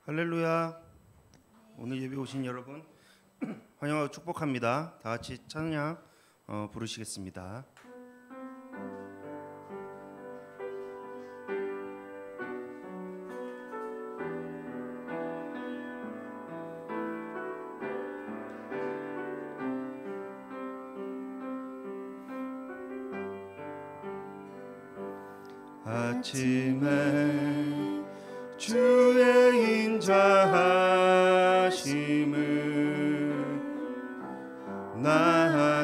할렐루야. 오늘 예배 오신 여러분 환영하고 축복합니다. 다 같이 찬양 부르시겠습니다. 아침에 주의 인자하심을 나타내시며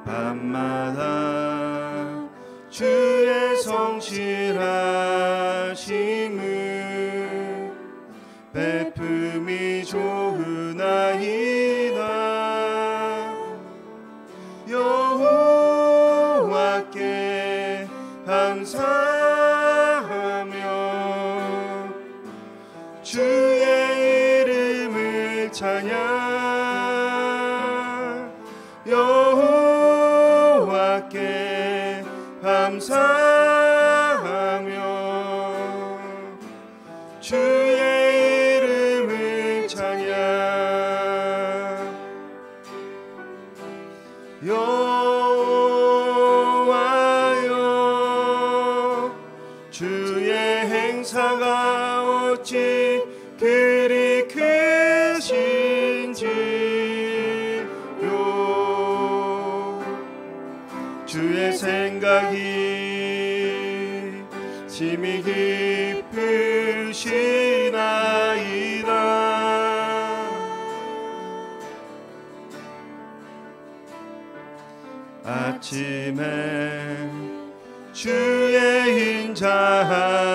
밤마다 주의 성실하심을 베품이 좋으나이다. 여호와께 감사하며 주의 이름을 찬양. 여호와께 감사하며 주의 이름을 찬양. 여호와여 주의 행사가 어찌 그리 크신지요. 주의 생각이 심히 깊으시나이다. 아침에 주의 인자하심을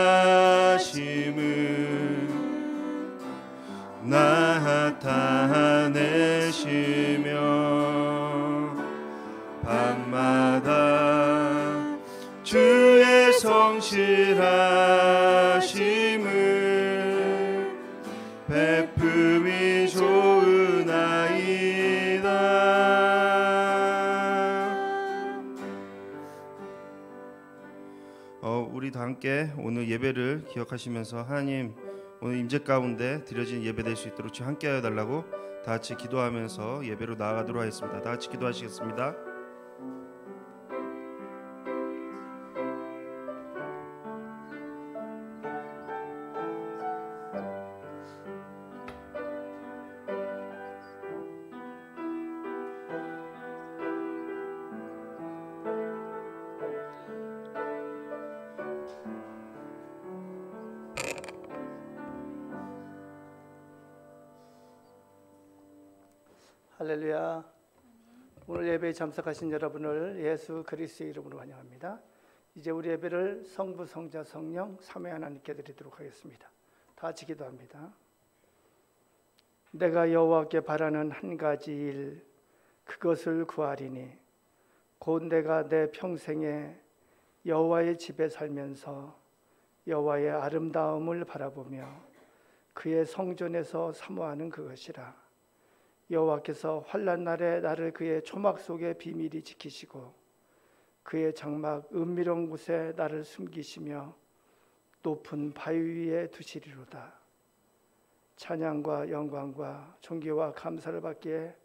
나타내시며 밤마다 주의 성실하심을 베품이 좋으나이다. 우리 다 함께 오늘 예배를 기억하시면서 하나님 오늘 임재 가운데 드려진 예배 될 수 있도록 주님 함께하여 달라고 다 같이 기도하면서 예배로 나아가도록 하겠습니다. 다 같이 기도하시겠습니다. 할렐루야. 오늘 예배에 참석하신 여러분을 예수 그리스도의 이름으로 환영합니다. 이제 우리 예배를 성부, 성자, 성령, 삼위 하나님께 드리도록 하겠습니다. 다 같이 기도합니다. 내가 여호와께 바라는 한 가지 일, 그것을 구하리니 곧 내가 내 평생에 여호와의 집에 살면서 여호와의 아름다움을 바라보며 그의 성전에서 사모하는 그것이라. 여호와께서 환난 날에 나를 그의 초막 속에 비밀히 지키시고 그의 장막 은밀한 곳에 나를 숨기시며 높은 바위 위에 두시리로다. 찬양과 영광과 존귀와 감사를 받기에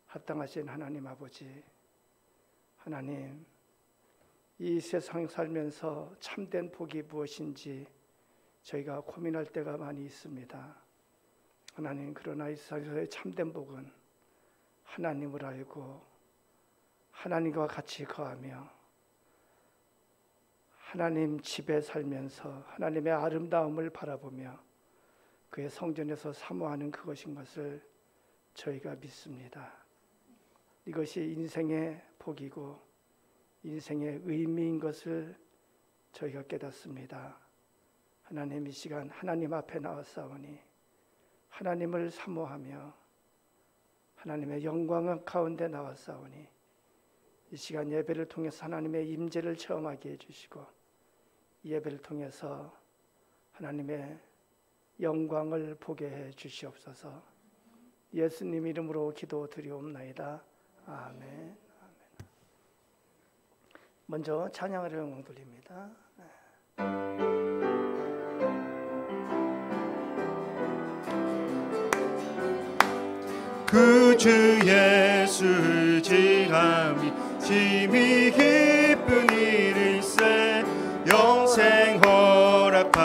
합당하신 하나님 아버지, 하나님, 이 세상 살면서 참된 복이 무엇인지 저희가 고민할 때가 많이 있습니다. 하나님, 그러나 이 세상에서의 참된 복은 하나님을 알고 하나님과 같이 거하며 하나님 집에 살면서 하나님의 아름다움을 바라보며 그의 성전에서 사모하는 그것인 것을 저희가 믿습니다. 이것이 인생의 복이고 인생의 의미인 것을 저희가 깨닫습니다. 하나님, 이 시간 하나님 앞에 나왔사오니 하나님을 사모하며 하나님의 영광 가운데 나왔사오니 이 시간 예배를 통해서 하나님의 임재를 체험하게 해주시고 이 예배를 통해서 하나님의 영광을 보게 해 주시옵소서. 예수님 이름으로 기도드리옵나이다. 아멘. 먼저 찬양을 영광 돌립니다. 주 예수 의지함이 심히 기쁜 일일세. 영생 허락받았으니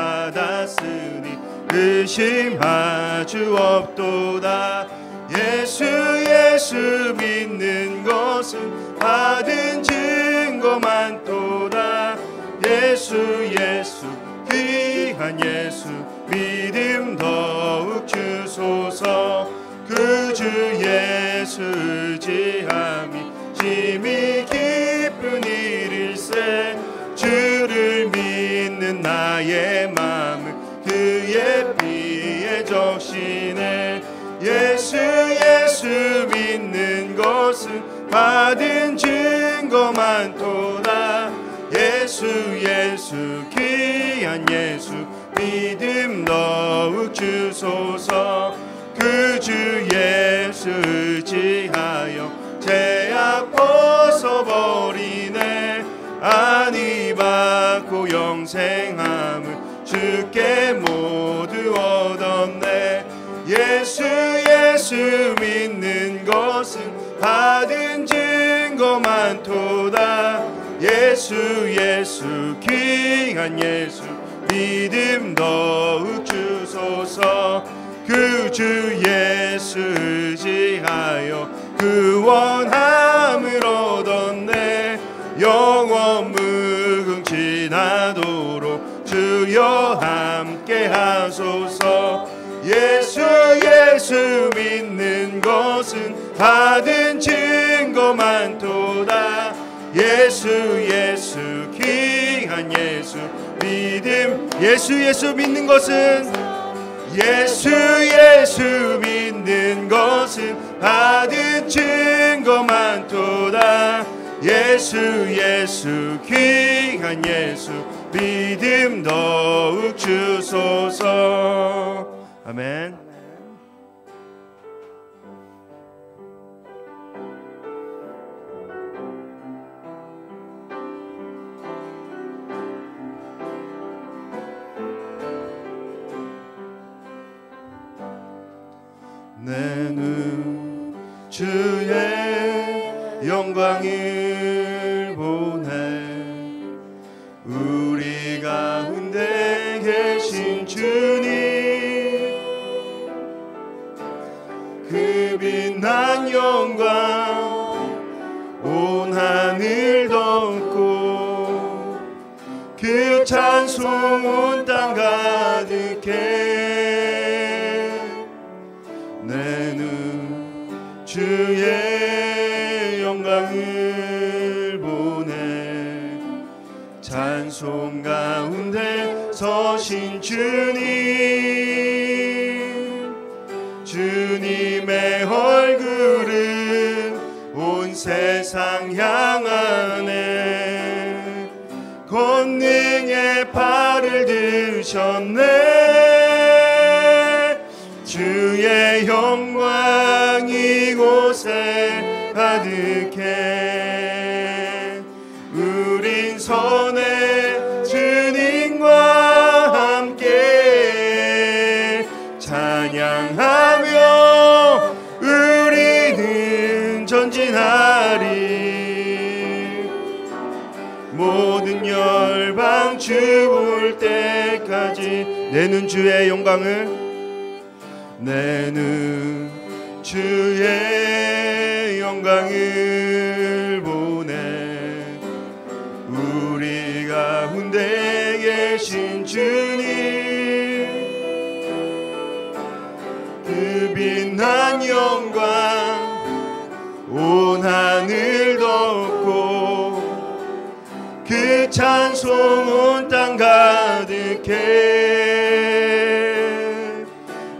의심하주 없도다. 예수 믿는 것은 받은 증거 많도다. 예수 귀한 예수 믿음 더욱 주소서. 그 주 예수 의지함이 심히 기쁜 일일세. 주를 믿는 나의 마음은 그의 피에 적시네. 예수 믿는 것은 받은 증거 많도다. 예수 귀한 예수 믿음 더욱 주소서. 그 주 예수 의지하여 죄악 벗어버리네. 안위 받고 영생함을 주께 모두 얻었네. 예수 믿는 것은 받은 증거 많도다. 예수 귀한 예수 믿음 더욱 주소서. 그 주 예수 의지하여 그 원함을 얻었네. 영원 무궁지나도록 주여 함께 하소서. 예수 믿는 것은 받은 증거 많도다. 예수 귀한 예수 믿음. 예수 믿는 것은 예수 믿는 것은 받은 증거 많도다. 예수 귀한 예수 믿음 더욱 주소서. 아멘. 내 눈 주의 영광을 보네. 우리 가운데 계신 주님, 그 빛난 영광 온 하늘 덮고 그 찬송 온 땅 가득해. 내 눈 주의 영광을 보네. 찬송 가운데 서신 주님, 주님의 얼굴은 온 세상 향하네. 권능의 팔을 드셨네. 주의 영광 이곳에 가득해. 우린 선의 주님과 함께 찬양하며 우리는 전진하리. 모든 열방 주 볼 때까지. 내 눈 주의 영광을, 내 눈 주의 영광을 보네. 우리 가운데 계신 주님, 그 빛난 영광 온 하늘 덮고 그 찬송 온 땅 가득해.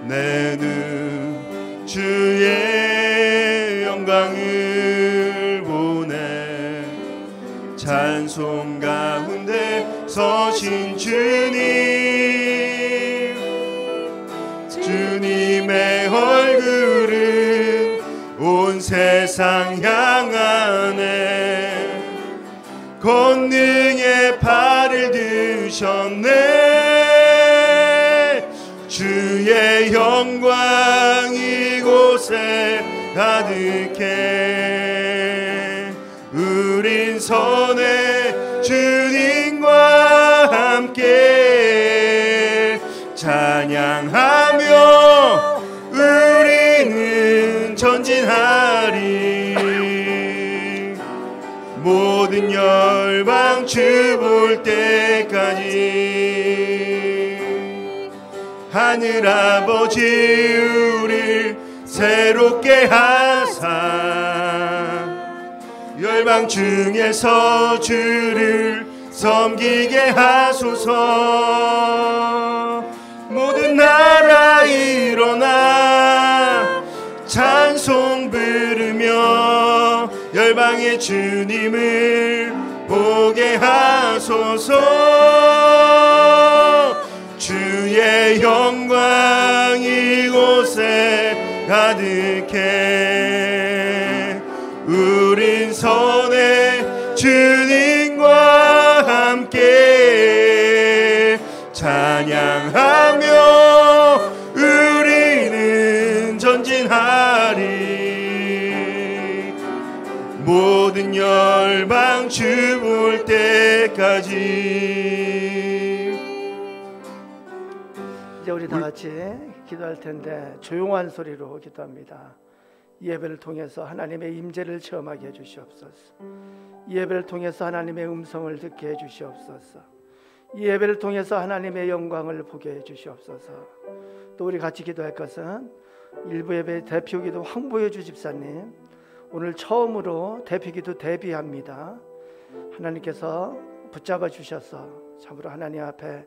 내 눈 주의 영광을 보네. 찬송 가운데 서신 주님, 주님의 얼굴은 온 세상 향하네. 권능의 팔을 드셨네. 주의 영광 이곳에 가득해. 우린 선해 주님과 함께 찬양하며 우리는 전진하리. 모든 열방 주 볼 때까지. 하늘 아버지 우릴 새롭게 하사 열방 중에서 주를 섬기게 하소서. 모든 나라 일어나 찬송 부르며 열방의 주님을 보게 하소서. 주의 영광 이곳에 가득해. 우린 선해 주님과 함께 찬양하며 우리는 전진하리. 모든 열방 주 볼 때까지. 이제 우리 다 같이 기도할 텐데 조용한 소리로 기도합니다. 이 예배를 통해서 하나님의 임재를 체험하게 해주시옵소서. 이 예배를 통해서 하나님의 음성을 듣게 해주시옵소서. 이 예배를 통해서 하나님의 영광을 보게 해주시옵소서. 또 우리 같이 기도할 것은 일부 예배 대표기도 황보여주 집사님, 오늘 처음으로 대표기도 데뷔합니다. 하나님께서 붙잡아 주셔서 참으로 하나님 앞에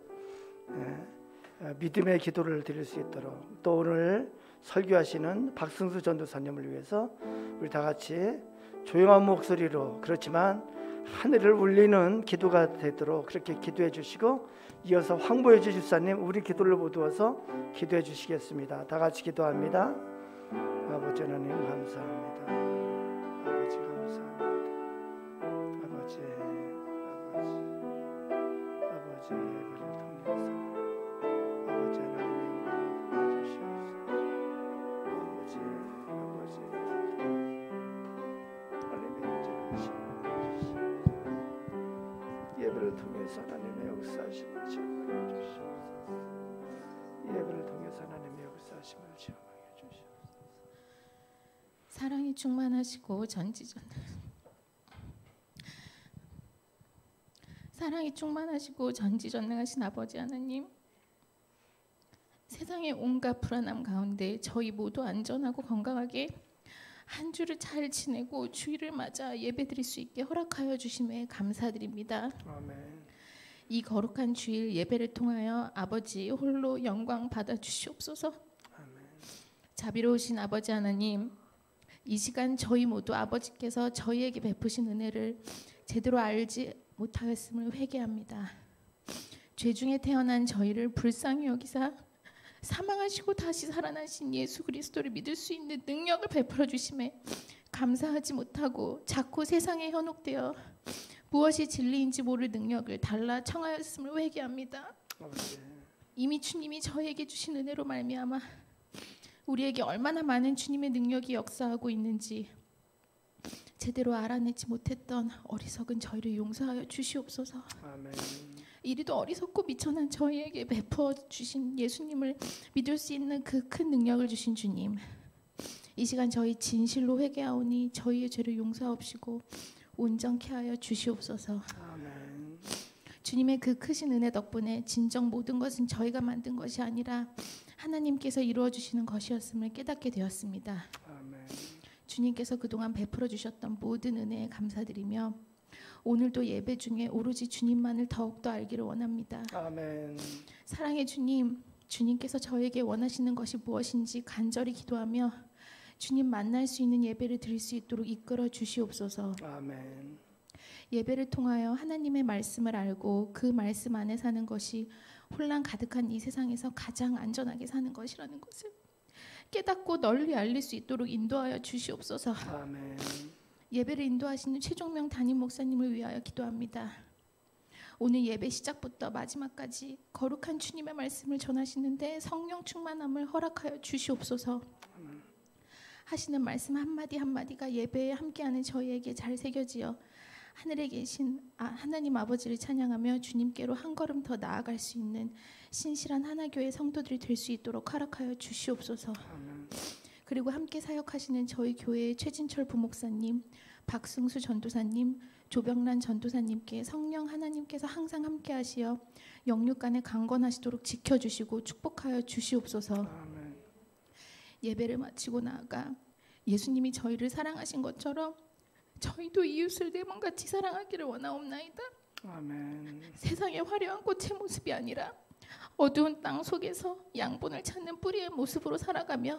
믿음의 기도를 드릴 수 있도록, 또 오늘 설교하시는 박승수 전도사님을 위해서 우리 다 같이 조용한 목소리로, 그렇지만 하늘을 울리는 기도가 되도록 그렇게 기도해 주시고, 이어서 황보여주 집사님 우리 기도를 모두어서 기도해 주시겠습니다. 다 같이 기도합니다. 아버지 하나님 감사합니다. 아버지 감사합니다. 아버지 예배를 통해서 아버지 하나님의 영광을 보여주시옵소서. 아버지 하나님의 임재를 시험하여 예배를 통해서 하나님의 역사하심을 체험하게 해주시옵소서. 예배를 통해서 하나님의 역사하심을 체험하게 해주시옵소서. 사랑이 충만하시고 사랑이 충만하시고 전지전능하신 아버지 하나님, 세상의 온갖 불안함 가운데 저희 모두 안전하고 건강하게 한 주를 잘 지내고 주일을 맞아 예배드릴 수 있게 허락하여 주심에 감사드립니다. 아멘. 이 거룩한 주일 예배를 통하여 아버지 홀로 영광 받아 주시옵소서. 아멘. 자비로우신 아버지 하나님, 이 시간 저희 모두 아버지께서 저희에게 베푸신 은혜를 제대로 알지 못하였음을 회개합니다. 죄 중에 태어난 저희를 불쌍히 여기사 사망하시고 다시 살아나신 예수 그리스도를 믿을 수 있는 능력을 베풀어 주심에 감사하지 못하고 자꾸 세상에 현혹되어 무엇이 진리인지 모를 능력을 달라 청하였음을 회개합니다. 이미 주님이 저에게 주신 은혜로 말미암아 우리에게 얼마나 많은 주님의 능력이 역사하고 있는지 제대로 알아내지 못했던 어리석은 저희를 용서하여 주시옵소서. 아멘. 이리도 어리석고 미천한 저희에게 베풀어 주신 예수님을 믿을 수 있는 그 큰 능력을 주신 주님, 이 시간 저희 진실로 회개하오니 저희의 죄를 용서하옵시고 온전케 하여 주시옵소서. 아멘. 주님의 그 크신 은혜 덕분에 진정 모든 것은 저희가 만든 것이 아니라 하나님께서 이루어 주시는 것이었음을 깨닫게 되었습니다. 아멘. 주님께서 그동안 베풀어 주셨던 모든 은혜에 감사드리며 오늘도 예배 중에 오로지 주님만을 더욱더 알기를 원합니다. 아멘. 사랑의 주님, 주님께서 저에게 원하시는 것이 무엇인지 간절히 기도하며 주님 만날 수 있는 예배를 드릴 수 있도록 이끌어 주시옵소서. 아멘. 예배를 통하여 하나님의 말씀을 알고 그 말씀 안에 사는 것이 혼란 가득한 이 세상에서 가장 안전하게 사는 것이라는 것을 깨닫고 널리 알릴 수 있도록 인도하여 주시옵소서. 아멘. 예배를 인도하시는 최종명 담임 목사님을 위하여 기도합니다. 오늘 예배 시작부터 마지막까지 거룩한 주님의 말씀을 전하시는데 성령 충만함을 허락하여 주시옵소서. 하시는 말씀 한마디 한마디가 예배에 함께하는 저희에게 잘 새겨지어 하늘에 계신 하나님 아버지를 찬양하며 주님께로 한 걸음 더 나아갈 수 있는 신실한 하나교회 성도들이 될 수 있도록 허락하여 주시옵소서. 그리고 함께 사역하시는 저희 교회의 최진철 부목사님, 박승수 전도사님, 조병란 전도사님께 성령 하나님께서 항상 함께하시어 영육간에 강건하시도록 지켜주시고 축복하여 주시옵소서. 아멘. 예배를 마치고 나아가 예수님이 저희를 사랑하신 것처럼 저희도 이웃을 내 몸같이 사랑하기를 원하옵나이다. 아멘. 세상의 화려한 꽃의 모습이 아니라 어두운 땅 속에서 양분을 찾는 뿌리의 모습으로 살아가며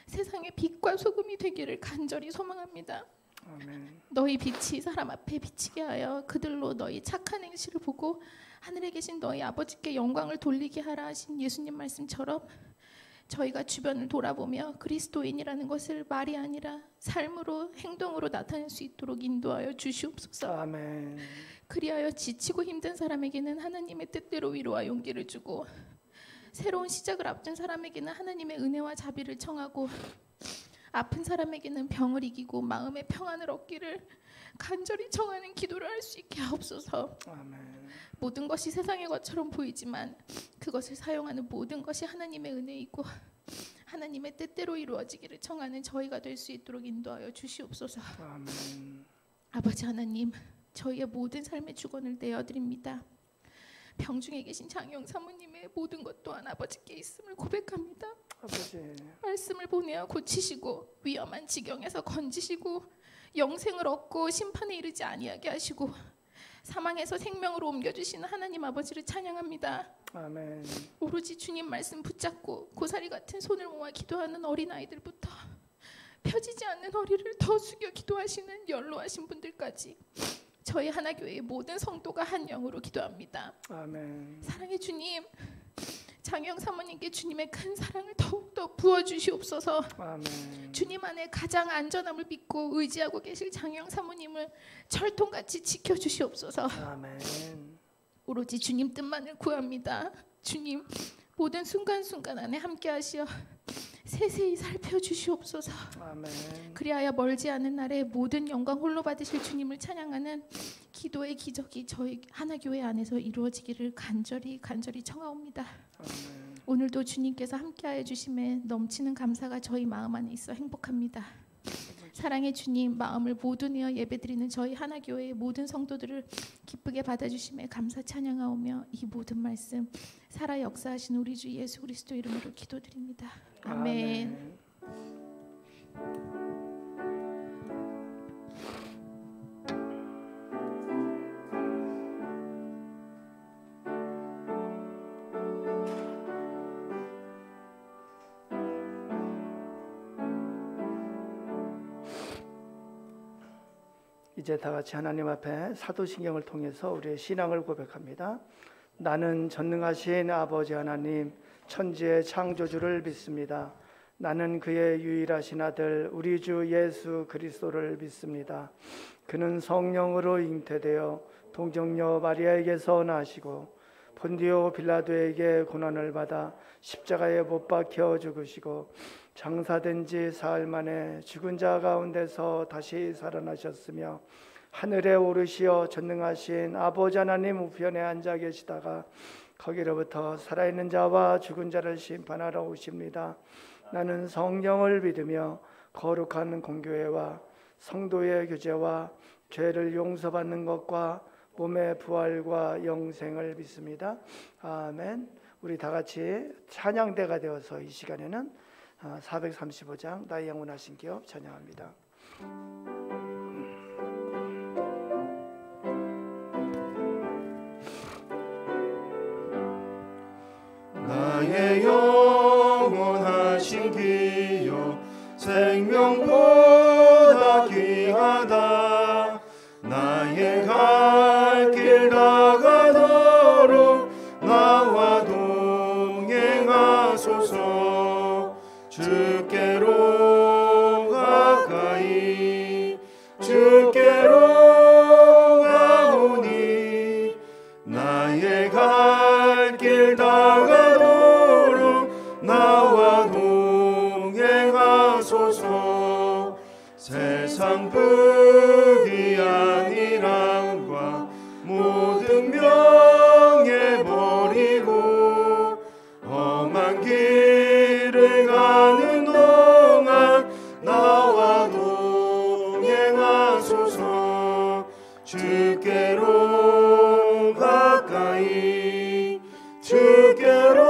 세상의 빛과 소금이 되기를 간절히 소망합니다. 아멘. 너희 빛이 사람 앞에 비치게 하여 그들로 너희 착한 행실을 보고 하늘에 계신 너희 아버지께 영광을 돌리게 하라 하신 예수님 말씀처럼 저희가 주변을 돌아보며 그리스도인이라는 것을 말이 아니라 삶으로 행동으로 나타낼 수 있도록 인도하여 주시옵소서. 아멘. 그리하여 지치고 힘든 사람에게는 하나님의 뜻대로 위로와 용기를 주고 새로운 시작을 앞둔 사람에게는 하나님의 은혜와 자비를 청하고 아픈 사람에게는 병을 이기고 마음의 평안을 얻기를 간절히 청하는 기도를 할 수 있게 하옵소서. 아멘. 모든 것이 세상의 것처럼 보이지만 그것을 사용하는 모든 것이 하나님의 은혜이고 하나님의 뜻대로 이루어지기를 청하는 저희가 될 수 있도록 인도하여 주시옵소서. 아멘. 아버지 하나님, 저희의 모든 삶의 주권을 내어드립니다. 병중에 계신 장영 사모님의 모든 것 또한 아버지께 있음을 고백합니다. 아버지. 말씀을 보내어 고치시고 위험한 지경에서 건지시고 영생을 얻고 심판에 이르지 아니하게 하시고 사망에서 생명으로 옮겨주시는 하나님 아버지를 찬양합니다. 아멘. 오로지 주님 말씀 붙잡고 고사리 같은 손을 모아 기도하는 어린아이들부터 펴지지 않는 허리를 더 숙여 기도하시는 연로하신 분들까지 저희 하나교회의 모든 성도가 한 영으로 기도합니다. 아멘. 사랑의 주님, 장영 사모님께 주님의 큰 사랑을 더욱더 부어주시옵소서. 아멘. 주님 안에 가장 안전함을 믿고 의지하고 계실 장영 사모님을 철통같이 지켜주시옵소서. 아멘. 오로지 주님 뜻만을 구합니다. 주님 모든 순간순간 안에 함께하시어 세세히 살펴주시옵소서. 아멘. 그리하여 멀지 않은 날에 모든 영광 홀로 받으실 주님을 찬양하는 기도의 기적이 저희 하나교회 안에서 이루어지기를 간절히 청하옵니다. 아멘. 오늘도 주님께서 함께하여 주심에 넘치는 감사가 저희 마음 안에 있어 행복합니다. 사랑의 주님, 마음을 모두 내어 예배드리는 저희 하나교회의 모든 성도들을 기쁘게 받아주심에 감사 찬양하오며 이 모든 말씀 살아 역사하신 우리 주 예수 그리스도 이름으로 기도드립니다. 아멘. 이제 다 같이 하나님 앞에 사도신경을 통해서 우리의 신앙을 고백합니다. 나는 전능하신 아버지 하나님 천지의 창조주를 믿습니다. 나는 그의 유일하신 아들 우리 주 예수 그리스도를 믿습니다. 그는 성령으로 잉태되어 동정녀 마리아에게서 나시고 본디오 빌라도에게 고난을 받아 십자가에 못 박혀 죽으시고 장사된 지 사흘 만에 죽은 자 가운데서 다시 살아나셨으며 하늘에 오르시어 전능하신 아버지 하나님 우편에 앉아 계시다가 거기로부터 살아있는 자와 죽은 자를 심판하러 오십니다. 나는 성령을 믿으며 거룩한 공교회와 성도의 교제와 죄를 용서받는 것과 몸의 부활과 영생을 믿습니다. 아멘. 우리 다 같이 찬양대가 되어서 이 시간에는 435장 나의 영원하신 기업 찬양합니다. 나의 영원하신 기업 생명보다 귀하다. 나의 갈 길 다가도록 나와 동행하소서. 주께로 가까이 주께로 가오니 나의 갈 길 다가도록 나와 동행하소서. 부귀한 이랑과 모든 명예 버리고 험한 길을 가는 동안 나와 동행하소서. 주께로 가까이 주께로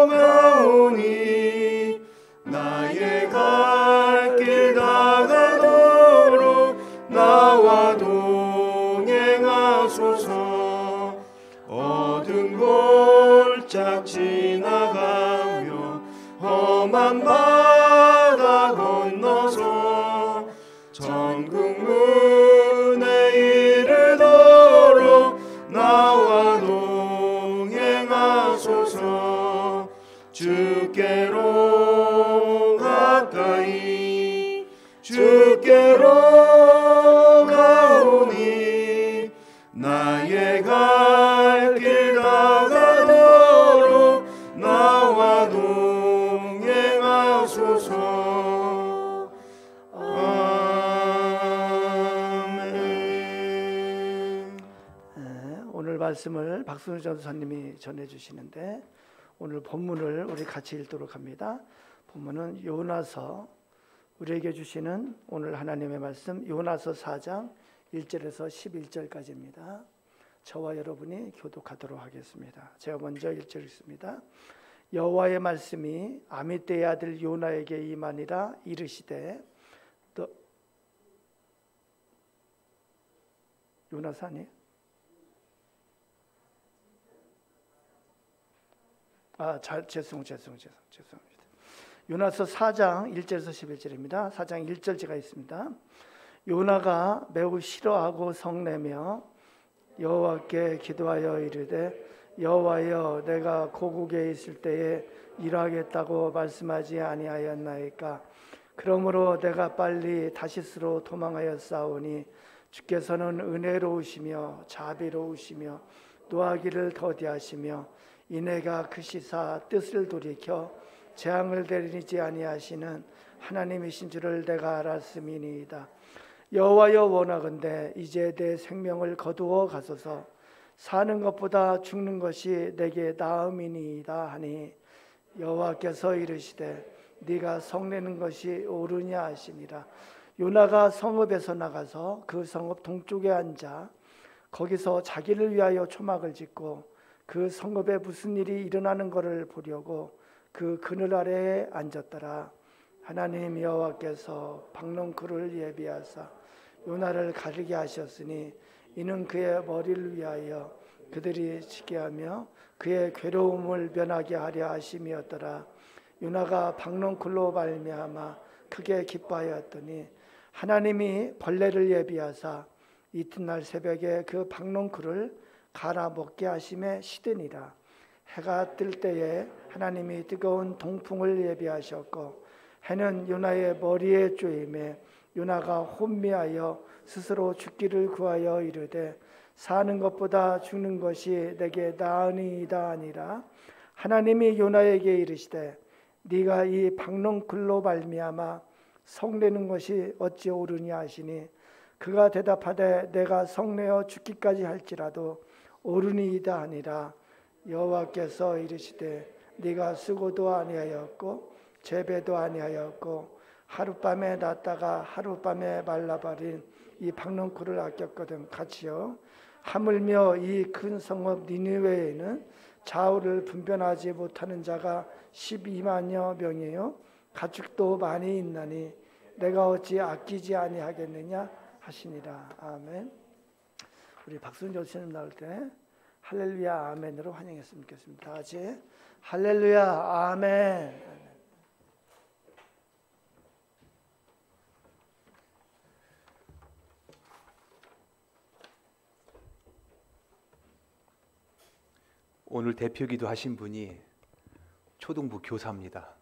가오니 나의 갈 길 다가도록 나와 동행하소서. 어두운 골짝 지나가며 험한 바다 건너서 천국 문에 이르도록 나와 동행하소서. 주께로 가까이 주께로 가오니 나의 갈 길 다가도록 나와 동행하소서. 아멘. 오늘 말씀을 박순우 전사님이 전해주시는데 오늘 본문을 우리 같이 읽도록 합니다. 본문은 요나서, 우리에게 주시는 오늘 하나님의 말씀 요나서 4장 1절에서 11절까지입니다. 저와 여러분이 교독하도록 하겠습니다. 제가 먼저 1절 읽습니다. 여호와의 말씀이 아미떼의 아들 요나에게 임하니라. 이르시되 요나서 아니에요? 죄송합니다. 요나서 4장 1절에서 11절입니다. 4장 1절 제가 있습니다. 요나가 매우 싫어하고 성내며 여호와께 기도하여 이르되 여호와여 내가 고국에 있을 때에 일하겠다고 말씀하지 아니하였나이까. 그러므로 내가 빨리 다시스로 도망하였사오니 주께서는 은혜로우시며 자비로우시며 노하기를 더디하시며 이내가 그 시사 뜻을 돌이켜 재앙을 내리지 아니하시는 하나님이신 줄을 내가 알았음이니이다. 여호와여 원하건대 이제 내 생명을 거두어 가소서. 사는 것보다 죽는 것이 내게 나음이니이다 하니 여호와께서 이르시되 네가 성내는 것이 옳으냐 하시니라. 요나가 성읍에서 나가서 그 성읍 동쪽에 앉아 거기서 자기를 위하여 초막을 짓고 그 성읍에 무슨 일이 일어나는 것을 보려고 그 그늘 아래에 앉았더라. 하나님 여호와께서 박농쿨을 예비하사 요나를 가르게 하셨으니 이는 그의 머리를 위하여 그들이 지게 하며 그의 괴로움을 면하게 하려 하심이었더라. 요나가 박농쿨로 말미암아 크게 기뻐하였더니 하나님이 벌레를 예비하사 이튿날 새벽에 그 박농쿨을 갈아 먹게 하심에 시드니라. 해가 뜰 때에 하나님이 뜨거운 동풍을 예비하셨고 해는 요나의 머리에 쪼임에 요나가 혼미하여 스스로 죽기를 구하여 이르되 사는 것보다 죽는 것이 내게 나으니이다 하니라. 하나님이 요나에게 이르시되 네가 이 박농쿨로 말미암아 성내는 것이 어찌 옳으냐 하시니 그가 대답하되 내가 성내어 죽기까지 할지라도 옳으니이다 하니라. 여호와께서 이르시되 네가 쓰고도 아니하였고 재배도 아니하였고 하룻밤에 났다가 하룻밤에 말라버린 이 박농쿨을 아꼈거든. 같이요. 하물며 이 큰 성읍 니느웨에는 좌우를 분별하지 못하는 자가 12만여 명이요 가축도 많이 있나니 내가 어찌 아끼지 아니하겠느냐 하시니라. 아멘. 우리 박순조 씨님 나올 때 할렐루야 아멘으로 환영했으면 좋겠습니다. 다 같이 할렐루야 아멘. 오늘 대표기도 하신 분이 초등부 교사입니다.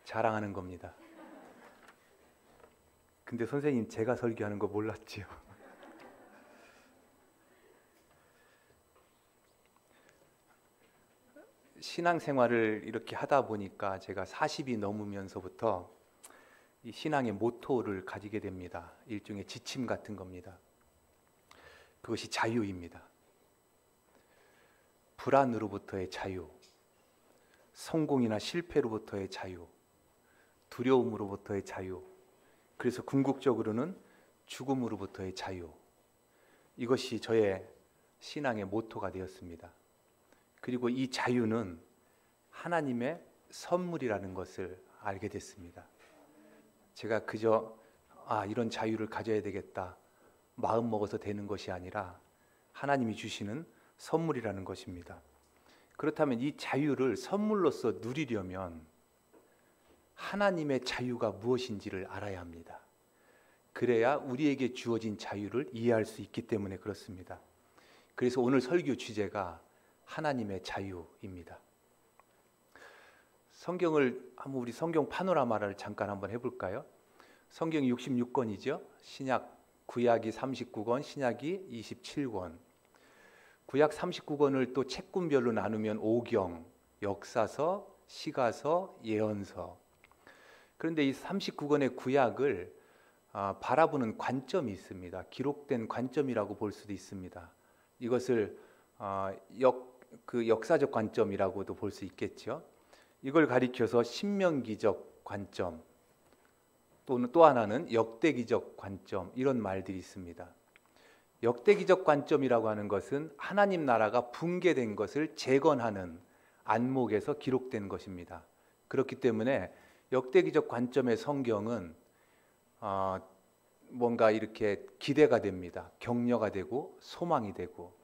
자랑하는 겁니다. 근데 선생님 제가 설교하는 거 몰랐지요? 신앙생활을 이렇게 하다 보니까 제가 40이 넘으면서부터 이 신앙의 모토를 가지게 됩니다. 일종의 지침 같은 겁니다. 그것이 자유입니다. 불안으로부터의 자유, 성공이나 실패로부터의 자유, 두려움으로부터의 자유, 그래서 궁극적으로는 죽음으로부터의 자유. 이것이 저의 신앙의 모토가 되었습니다. 그리고 이 자유는 하나님의 선물이라는 것을 알게 됐습니다. 제가 그저 이런 자유를 가져야 되겠다 마음 먹어서 되는 것이 아니라 하나님이 주시는 선물이라는 것입니다. 그렇다면 이 자유를 선물로서 누리려면 하나님의 자유가 무엇인지를 알아야 합니다. 그래야 우리에게 주어진 자유를 이해할 수 있기 때문에 그렇습니다. 그래서 오늘 설교 주제가 하나님의 자유입니다. 성경을 한번 우리 성경 파노라마를 잠깐 한번 해볼까요? 성경이 66권이죠. 구약이 39권, 신약이 27권. 구약 39권을 또 책군별로 나누면 오경, 역사서, 시가서, 예언서. 그런데 이 39권의 구약을 바라보는 관점이 있습니다. 기록된 관점이라고 볼 수도 있습니다. 이것을 역사적 관점이라고도 볼 수 있겠죠. 이걸 가리켜서 신명기적 관점, 또는 또 하나는 역대기적 관점, 이런 말들이 있습니다. 역대기적 관점이라고 하는 것은 하나님 나라가 붕괴된 것을 재건하는 안목에서 기록된 것입니다. 그렇기 때문에 역대기적 관점의 성경은 뭔가 이렇게 기대가 됩니다. 격려가 되고 소망이 되고.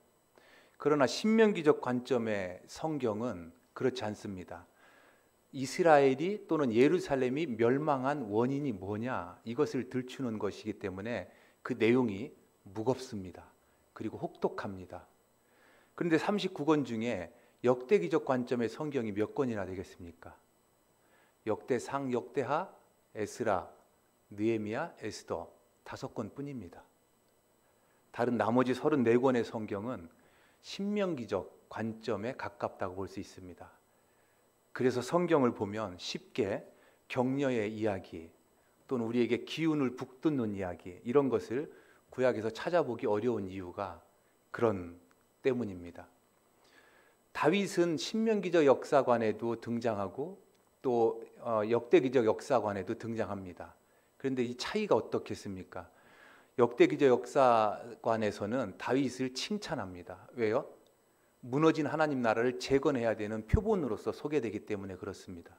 그러나 신명기적 관점의 성경은 그렇지 않습니다. 이스라엘이 또는 예루살렘이 멸망한 원인이 뭐냐, 이것을 들추는 것이기 때문에 그 내용이 무겁습니다. 그리고 혹독합니다. 그런데 39권 중에 역대기적 관점의 성경이 몇 권이나 되겠습니까? 역대상, 역대하, 에스라, 느헤미야, 에스더 5권 뿐입니다. 다른 나머지 34권의 성경은 신명기적 관점에 가깝다고 볼 수 있습니다. 그래서 성경을 보면 쉽게 격려의 이야기 또는 우리에게 기운을 북돋는 이야기, 이런 것을 구약에서 찾아보기 어려운 이유가 그런 때문입니다. 다윗은 신명기적 역사관에도 등장하고 또 역대기적 역사관에도 등장합니다. 그런데 이 차이가 어떻겠습니까? 역대기적 역사관에서는 다윗을 칭찬합니다. 왜요? 무너진 하나님 나라를 재건해야 되는 표본으로서 소개되기 때문에 그렇습니다.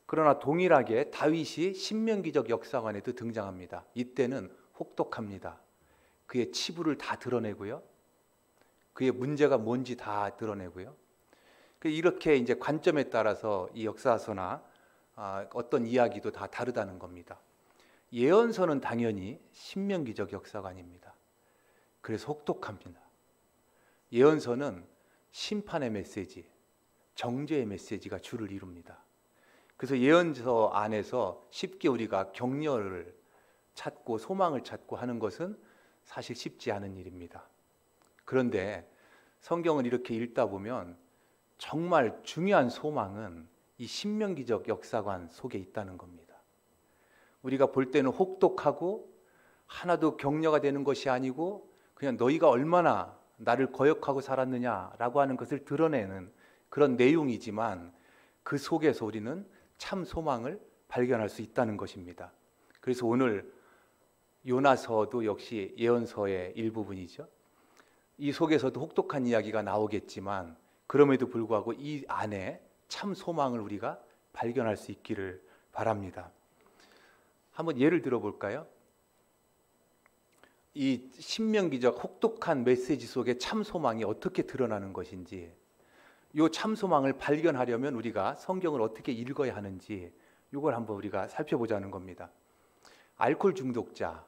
그러나 동일하게 다윗이 신명기적 역사관에도 등장합니다. 이때는 혹독합니다. 그의 치부를 다 드러내고요. 그의 문제가 뭔지 다 드러내고요. 이렇게 이제 관점에 따라서 이 역사서나 어떤 이야기도 다 다르다는 겁니다. 예언서는 당연히 신명기적 역사관입니다. 그래서 혹독합니다. 예언서는 심판의 메시지, 정죄의 메시지가 주를 이룹니다. 그래서 예언서 안에서 쉽게 우리가 격려를 찾고 소망을 찾고 하는 것은 사실 쉽지 않은 일입니다. 그런데 성경을 이렇게 읽다 보면 정말 중요한 소망은 이 신명기적 역사관 속에 있다는 겁니다. 우리가 볼 때는 혹독하고 하나도 격려가 되는 것이 아니고 그냥 너희가 얼마나 나를 거역하고 살았느냐라고 하는 것을 드러내는 그런 내용이지만 그 속에서 우리는 참 소망을 발견할 수 있다는 것입니다. 그래서 오늘 요나서도 역시 예언서의 일부분이죠. 이 속에서도 혹독한 이야기가 나오겠지만 그럼에도 불구하고 이 안에 참 소망을 우리가 발견할 수 있기를 바랍니다. 한번 예를 들어볼까요? 이 신명기적 혹독한 메시지 속에 참 소망이 어떻게 드러나는 것인지, 이 참 소망을 발견하려면 우리가 성경을 어떻게 읽어야 하는지 이걸 한번 우리가 살펴보자는 겁니다. 알코올 중독자,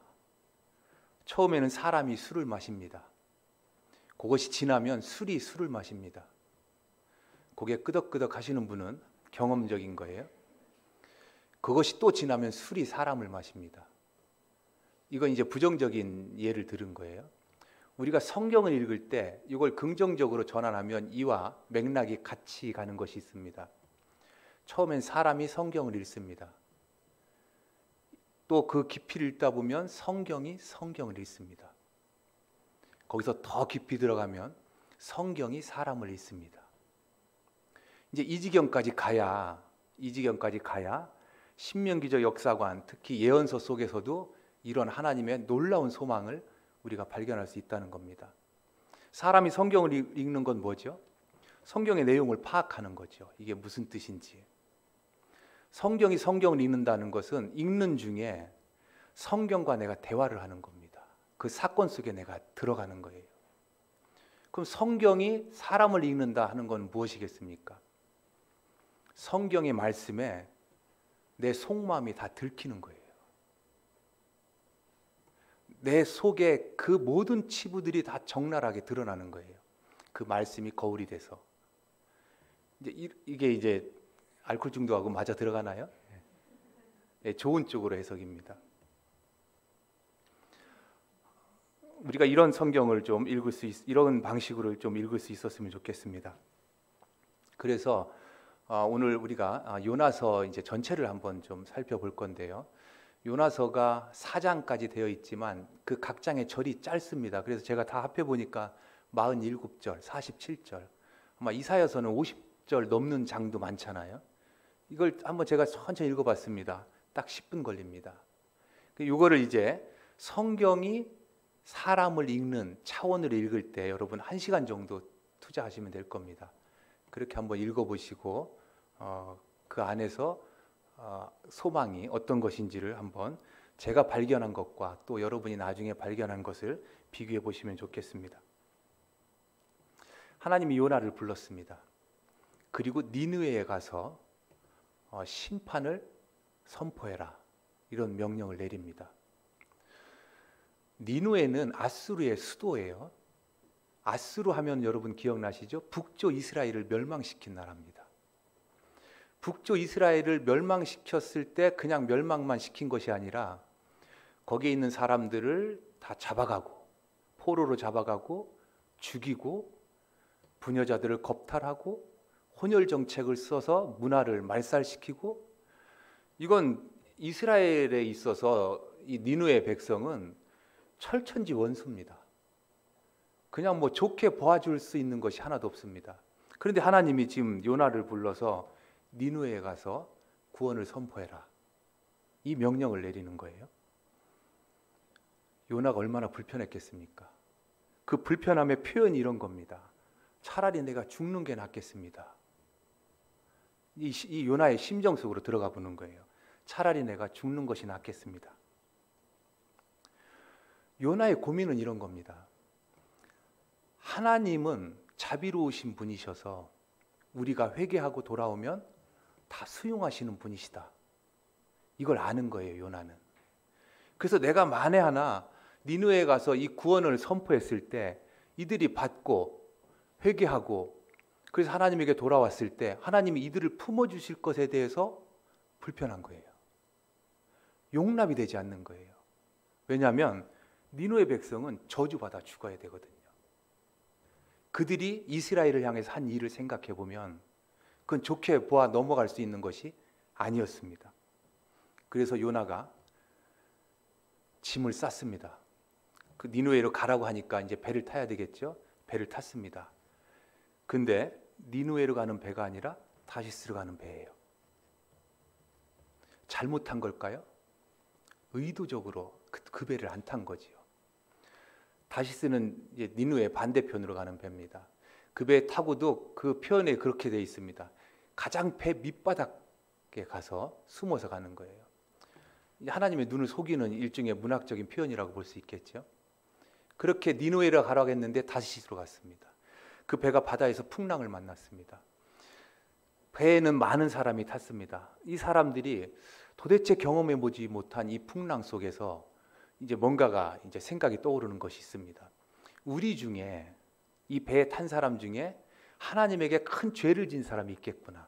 처음에는 사람이 술을 마십니다. 그것이 지나면 술이 술을 마십니다. 고개 끄덕끄덕 하시는 분은 경험적인 거예요. 그것이 또 지나면 술이 사람을 마십니다. 이건 이제 부정적인 예를 들은 거예요. 우리가 성경을 읽을 때 이걸 긍정적으로 전환하면 이와 맥락이 같이 가는 것이 있습니다. 처음엔 사람이 성경을 읽습니다. 또 그 깊이를 읽다 보면 성경이 성경을 읽습니다. 거기서 더 깊이 들어가면 성경이 사람을 읽습니다. 이제 이 지경까지 가야 신명기적 역사관, 특히 예언서 속에서도 이런 하나님의 놀라운 소망을 우리가 발견할 수 있다는 겁니다. 사람이 성경을 읽는 건 뭐죠? 성경의 내용을 파악하는 거죠. 이게 무슨 뜻인지. 성경이 성경을 읽는다는 것은 읽는 중에 성경과 내가 대화를 하는 겁니다. 그 사건 속에 내가 들어가는 거예요. 그럼 성경이 사람을 읽는다 하는 건 무엇이겠습니까? 성경의 말씀에 내 속마음이 다 들키는 거예요. 내 속에 그 모든 치부들이 다 적나라하게 드러나는 거예요. 그 말씀이 거울이 돼서. 이게 이제 알코올 중독하고 맞아 들어가나요? 네, 좋은 쪽으로 해석입니다. 우리가 이런 성경을 좀 이런 방식으로 좀 읽을 수 있었으면 좋겠습니다. 그래서 오늘 우리가 요나서 이제 전체를 한번 좀 살펴볼 건데요. 요나서가 4장까지 되어 있지만 그 각 장의 절이 짧습니다. 그래서 제가 다 합해 보니까 47절, 47절, 아마 이사야서는 50절 넘는 장도 많잖아요. 이걸 한번 제가 천천히 읽어봤습니다. 딱 10분 걸립니다. 이거를 이제 성경이 사람을 읽는 차원으로 읽을 때 여러분 1시간 정도 투자하시면 될 겁니다. 그렇게 한번 읽어보시고 그 안에서 소망이 어떤 것인지를 한번 제가 발견한 것과 또 여러분이 나중에 발견한 것을 비교해 보시면 좋겠습니다. 하나님이 요나를 불렀습니다. 그리고 니느웨에 가서 심판을 선포해라, 이런 명령을 내립니다. 니느웨는 아수르의 수도예요. 아수르 하면 여러분 기억나시죠? 북쪽 이스라엘을 멸망시킨 나라입니다. 북쪽 이스라엘을 멸망시켰을 때 그냥 멸망만 시킨 것이 아니라 거기에 있는 사람들을 다 잡아가고 포로로 잡아가고 죽이고 부녀자들을 겁탈하고 혼혈 정책을 써서 문화를 말살시키고, 이건 이스라엘에 있어서 이 니느웨 백성은 철천지 원수입니다. 그냥 뭐 좋게 봐줄 수 있는 것이 하나도 없습니다. 그런데 하나님이 지금 요나를 불러서 니느웨에 가서 구원을 선포해라, 이 명령을 내리는 거예요. 요나가 얼마나 불편했겠습니까? 그 불편함의 표현이 이런 겁니다. 차라리 내가 죽는 게 낫겠습니다. 이 요나의 심정 속으로 들어가 보는 거예요. 차라리 내가 죽는 것이 낫겠습니다. 요나의 고민은 이런 겁니다. 하나님은 자비로우신 분이셔서 우리가 회개하고 돌아오면 다 수용하시는 분이시다, 이걸 아는 거예요, 요나는. 그래서 내가 만에 하나 니느웨에 가서 이 구원을 선포했을 때 이들이 받고 회개하고 그래서 하나님에게 돌아왔을 때 하나님이 이들을 품어주실 것에 대해서 불편한 거예요. 용납이 되지 않는 거예요. 왜냐하면 니느웨 백성은 저주받아 죽어야 되거든요. 그들이 이스라엘을 향해서 한 일을 생각해 보면 그건 좋게 보아 넘어갈 수 있는 것이 아니었습니다. 그래서 요나가 짐을 쌌습니다. 그 니느웨로 가라고 하니까 이제 배를 타야 되겠죠. 배를 탔습니다. 근데 니느웨로 가는 배가 아니라 다시스로 가는 배예요. 잘못한 걸까요? 의도적으로 그 배를 안 탄 거지요. 다시스는 이제 니느웨 반대편으로 가는 배입니다. 그 배 타고도 그 표현에 그렇게 되어 있습니다. 가장 배 밑바닥에 가서 숨어서 가는 거예요. 하나님의 눈을 속이는 일종의 문학적인 표현이라고 볼 수 있겠죠. 그렇게 니느웨로 가라고 했는데 다시스로 갔습니다. 그 배가 바다에서 풍랑을 만났습니다. 배에는 많은 사람이 탔습니다. 이 사람들이 도대체 경험해 보지 못한 이 풍랑 속에서 이제 뭔가가 이제 생각이 떠오르는 것이 있습니다. 우리 중에 이 배에 탄 사람 중에 하나님에게 큰 죄를 지은 사람이 있겠구나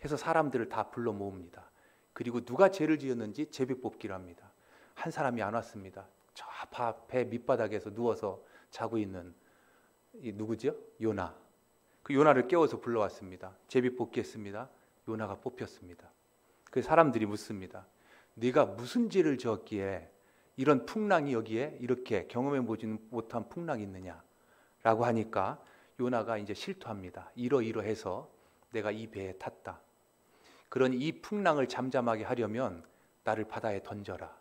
해서 사람들을 다 불러 모읍니다. 그리고 누가 죄를 지었는지 제비 뽑기를 합니다. 한 사람이 안 왔습니다. 저 배 밑바닥에서 누워서 자고 있는 이 누구죠? 요나. 그 요나를 깨워서 불러왔습니다. 제비 뽑기 했습니다. 요나가 뽑혔습니다. 그 사람들이 묻습니다. 네가 무슨 죄를 지었기에 이런 풍랑이 여기에 이렇게 경험해 보지 못한 풍랑이 있느냐 라고 하니까 요나가 이제 실토합니다. 이러이러해서 내가 이 배에 탔다. 그러니 이 풍랑을 잠잠하게 하려면 나를 바다에 던져라.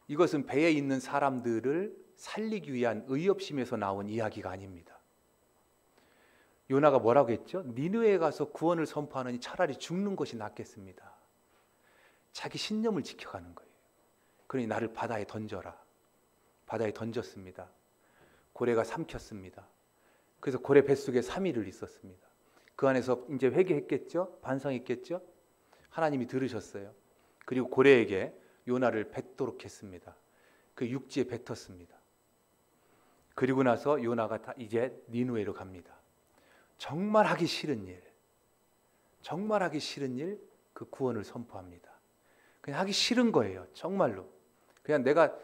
이것은 배에 있는 사람들을 살리기 위한 의협심에서 나온 이야기가 아닙니다. 요나가 뭐라고 했죠? 니느웨에 가서 구원을 선포하느니 차라리 죽는 것이 낫겠습니다. 자기 신념을 지켜가는 거예요. 그러니 나를 바다에 던져라. 바다에 던졌습니다. 고래가 삼켰습니다. 그래서 고래 뱃속에 3일을 있었습니다. 그 안에서 이제 회개했겠죠? 반성했겠죠? 하나님이 들으셨어요. 그리고 고래에게 요나를 뱉도록 했습니다. 그 육지에 뱉었습니다. 그리고 나서 요나가 이제 니느웨로 갑니다. 정말 하기 싫은 일, 정말 하기 싫은 일, 그 구원을 선포합니다. 그냥 하기 싫은 거예요. 정말로. 그냥 내가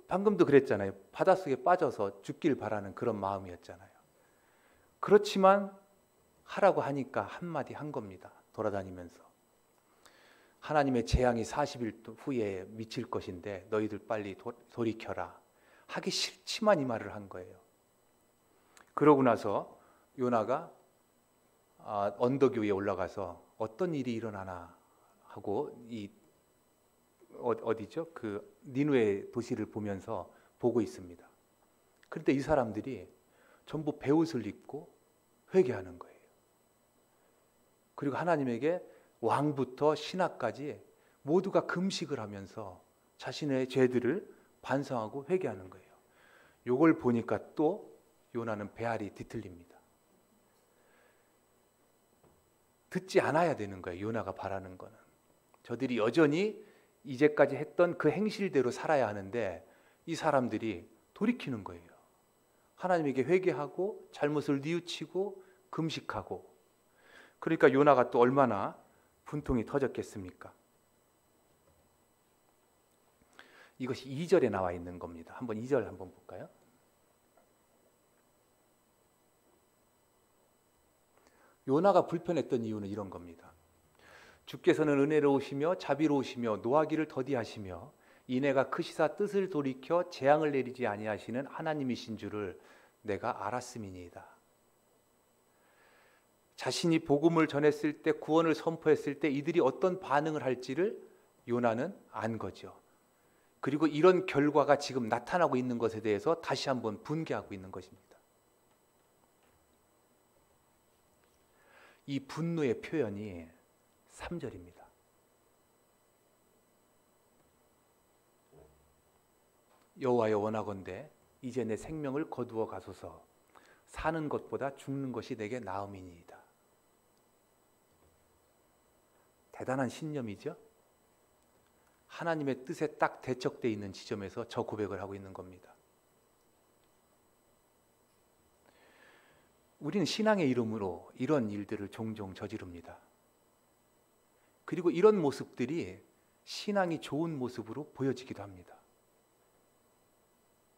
방금도 그랬잖아요. 바닷속에 빠져서 죽길 바라는 그런 마음이었잖아요. 그렇지만 하라고 하니까 한마디 한 겁니다. 돌아다니면서. 하나님의 재앙이 40일 후에 미칠 것인데 너희들 빨리 돌이켜라. 하기 싫지만 이 말을 한 거예요. 그러고 나서 요나가 언덕 위에 올라가서 어떤 일이 일어나나 하고 이 어디죠? 그 니느웨 도시를 보면서 보고 있습니다. 그런데 이 사람들이 전부 베옷을 입고 회개하는 거예요. 그리고 하나님에게 왕부터 신하까지 모두가 금식을 하면서 자신의 죄들을 반성하고 회개하는 거예요. 이걸 보니까 또 요나는 배알이 뒤틀립니다. 듣지 않아야 되는 거예요. 요나가 바라는 거는. 저들이 여전히 이제까지 했던 그 행실대로 살아야 하는데 이 사람들이 돌이키는 거예요. 하나님에게 회개하고 잘못을 뉘우치고 금식하고. 그러니까 요나가 또 얼마나 분통이 터졌겠습니까? 이것이 2절에 나와 있는 겁니다. 한번 2절 한번 볼까요? 요나가 불편했던 이유는 이런 겁니다. 주께서는 은혜로우시며 자비로우시며 노하기를 더디하시며 인애가 크시사 뜻을 돌이켜 재앙을 내리지 아니하시는 하나님이신 줄을 내가 알았음이니이다. 자신이 복음을 전했을 때, 구원을 선포했을 때 이들이 어떤 반응을 할지를 요나는 안 거죠. 그리고 이런 결과가 지금 나타나고 있는 것에 대해서 다시 한번 분개하고 있는 것입니다. 이 분노의 표현이 3절입니다. 여호와여 원하건대 이제 내 생명을 거두어 가소서. 사는 것보다 죽는 것이 내게 나음이니이다. 대단한 신념이죠. 하나님의 뜻에 딱 대척되어 있는 지점에서 저 고백을 하고 있는 겁니다. 우리는 신앙의 이름으로 이런 일들을 종종 저지릅니다. 그리고 이런 모습들이 신앙이 좋은 모습으로 보여지기도 합니다.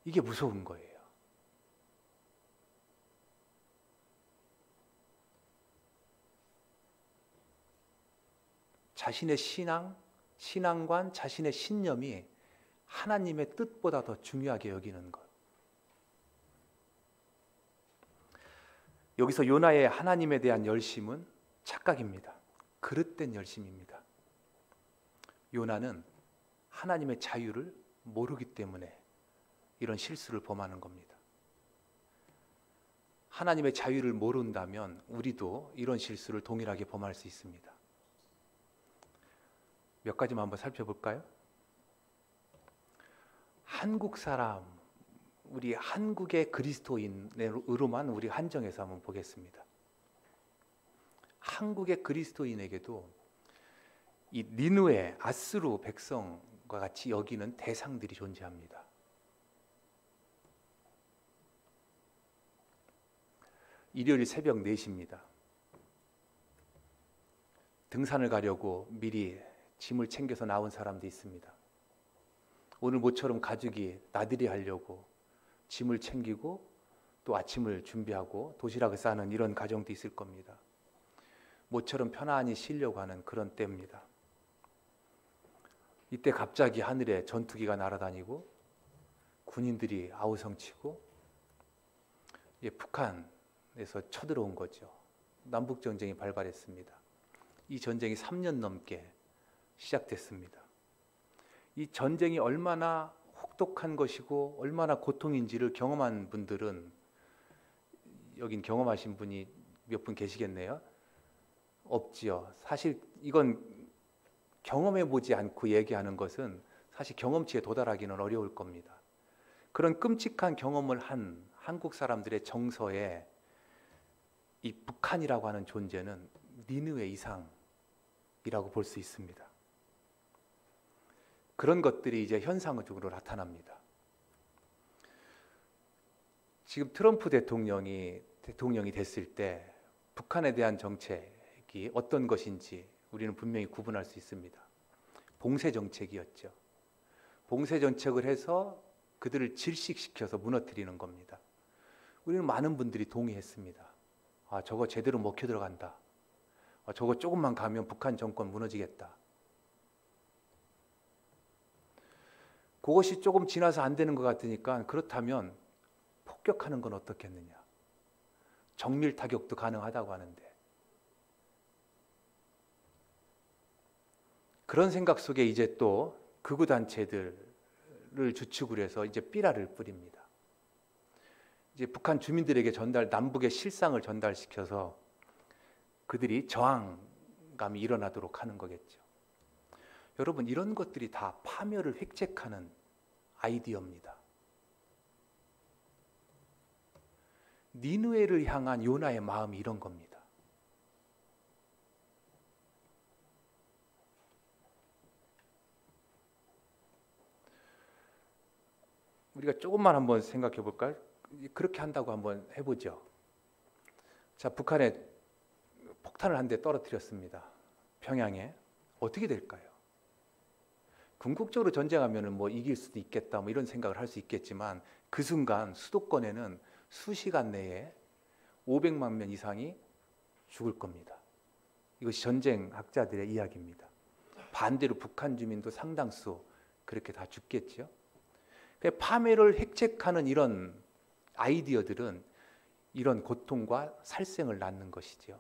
이게 무서운 거예요. 자신의 신앙관, 자신의 신념이 하나님의 뜻보다 더 중요하게 여기는 것. 여기서 요나의 하나님에 대한 열심은 착각입니다. 그릇된 열심입니다. 요나는 하나님의 자유를 모르기 때문에 이런 실수를 범하는 겁니다. 하나님의 자유를 모른다면 우리도 이런 실수를 동일하게 범할 수 있습니다. 몇 가지만 한번 살펴볼까요? 한국 사람, 우리 한국의 그리스도인으로만 우리 한정해서 한번 보겠습니다. 한국의 그리스도인에게도 이 니느웨, 아스루 백성과 같이 여기는 대상들이 존재합니다. 일요일 새벽 4시입니다. 등산을 가려고 미리 짐을 챙겨서 나온 사람도 있습니다. 오늘 모처럼 가족이 나들이 하려고 짐을 챙기고 또 아침을 준비하고 도시락을 싸는 이런 가정도 있을 겁니다. 모처럼 편안히 쉬려고 하는 그런 때입니다. 이때 갑자기 하늘에 전투기가 날아다니고 군인들이 아우성치고 북한에서 쳐들어온 거죠. 남북전쟁이 발발했습니다. 이 전쟁이 3년 넘게 시작됐습니다. 이 전쟁이 얼마나 혹독한 것이고 얼마나 고통인지를 경험한 분들은, 여긴 경험하신 분이 몇 분 계시겠네요? 없지요. 사실 이건 경험해 보지 않고 얘기하는 것은 사실 경험치에 도달하기는 어려울 겁니다. 그런 끔찍한 경험을 한 한국 사람들의 정서에 이 북한이라고 하는 존재는 니느웨 이상이라고 볼 수 있습니다. 그런 것들이 이제 현상적으로 나타납니다. 지금 트럼프 대통령이 됐을 때 북한에 대한 정책이 어떤 것인지 우리는 분명히 구분할 수 있습니다. 봉쇄 정책이었죠. 봉쇄 정책을 해서 그들을 질식시켜서 무너뜨리는 겁니다. 우리는 많은 분들이 동의했습니다. 아, 저거 제대로 먹혀 들어간다. 아, 저거 조금만 가면 북한 정권 무너지겠다. 그것이 조금 지나서 안 되는 것 같으니까 그렇다면 폭격하는 건 어떻겠느냐. 정밀 타격도 가능하다고 하는데, 그런 생각 속에 이제 또 극우 단체들을 주축으로 해서 이제 삐라를 뿌립니다. 이제 북한 주민들에게 남북의 실상을 전달시켜서 그들이 저항감이 일어나도록 하는 거겠죠. 여러분, 이런 것들이 다 파멸을 획책하는 아이디어입니다. 니느웨를 향한 요나의 마음이 이런 겁니다. 우리가 조금만 한번 생각해 볼까요? 그렇게 한다고 한번 해보죠. 자, 북한에 폭탄을 한 대 떨어뜨렸습니다. 평양에. 어떻게 될까요? 궁극적으로 전쟁하면 뭐 이길 수도 있겠다, 뭐 이런 생각을 할 수 있겠지만, 그 순간 수도권에는 수시간 내에 500만 명 이상이 죽을 겁니다. 이것이 전쟁학자들의 이야기입니다. 반대로 북한 주민도 상당수 그렇게 다 죽겠죠. 파멸을 획책하는 이런 아이디어들은 이런 고통과 살생을 낳는 것이죠.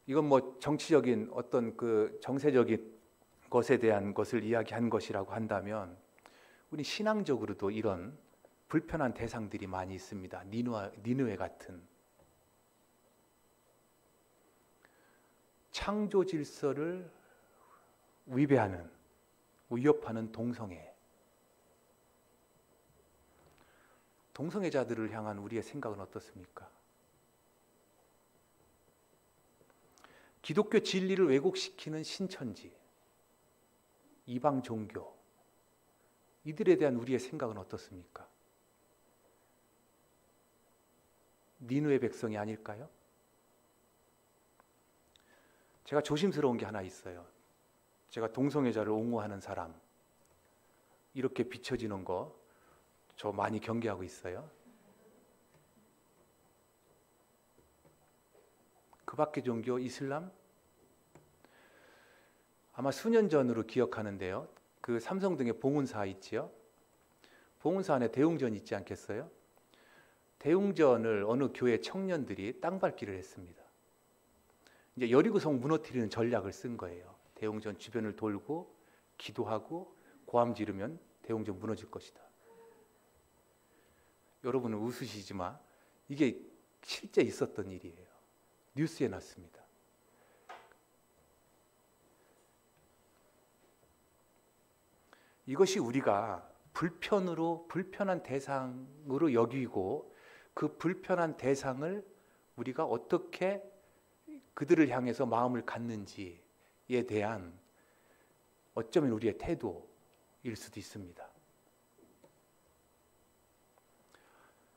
이건 뭐 정치적인 어떤 그 정세적인 것에 대한 것을 이야기한 것이라고 한다면, 우리 신앙적으로도 이런 불편한 대상들이 많이 있습니다. 니느웨 같은 창조 질서를 위협하는 동성애자들을 향한 우리의 생각은 어떻습니까? 기독교 진리를 왜곡시키는 신천지, 이방 종교, 이들에 대한 우리의 생각은 어떻습니까? 니느웨 백성이 아닐까요? 제가 조심스러운 게 하나 있어요. 제가 동성애자를 옹호하는 사람, 이렇게 비춰지는 거 저 많이 경계하고 있어요. 그 밖의 종교, 이슬람? 아마 수년 전으로 기억하는데요. 그 삼성동에 봉은사 있지요? 봉은사 안에 대웅전 있지 않겠어요? 대웅전을 어느 교회 청년들이 땅밟기를 했습니다. 이제 여리고성 무너뜨리는 전략을 쓴 거예요. 대웅전 주변을 돌고 기도하고 고함 지르면 대웅전 무너질 것이다. 여러분은 웃으시지만 이게 실제 있었던 일이에요. 뉴스에 났습니다. 이것이 우리가 불편한 대상으로 여기고, 그 불편한 대상을 우리가 어떻게 그들을 향해서 마음을 갖는지에 대한 어쩌면 우리의 태도일 수도 있습니다.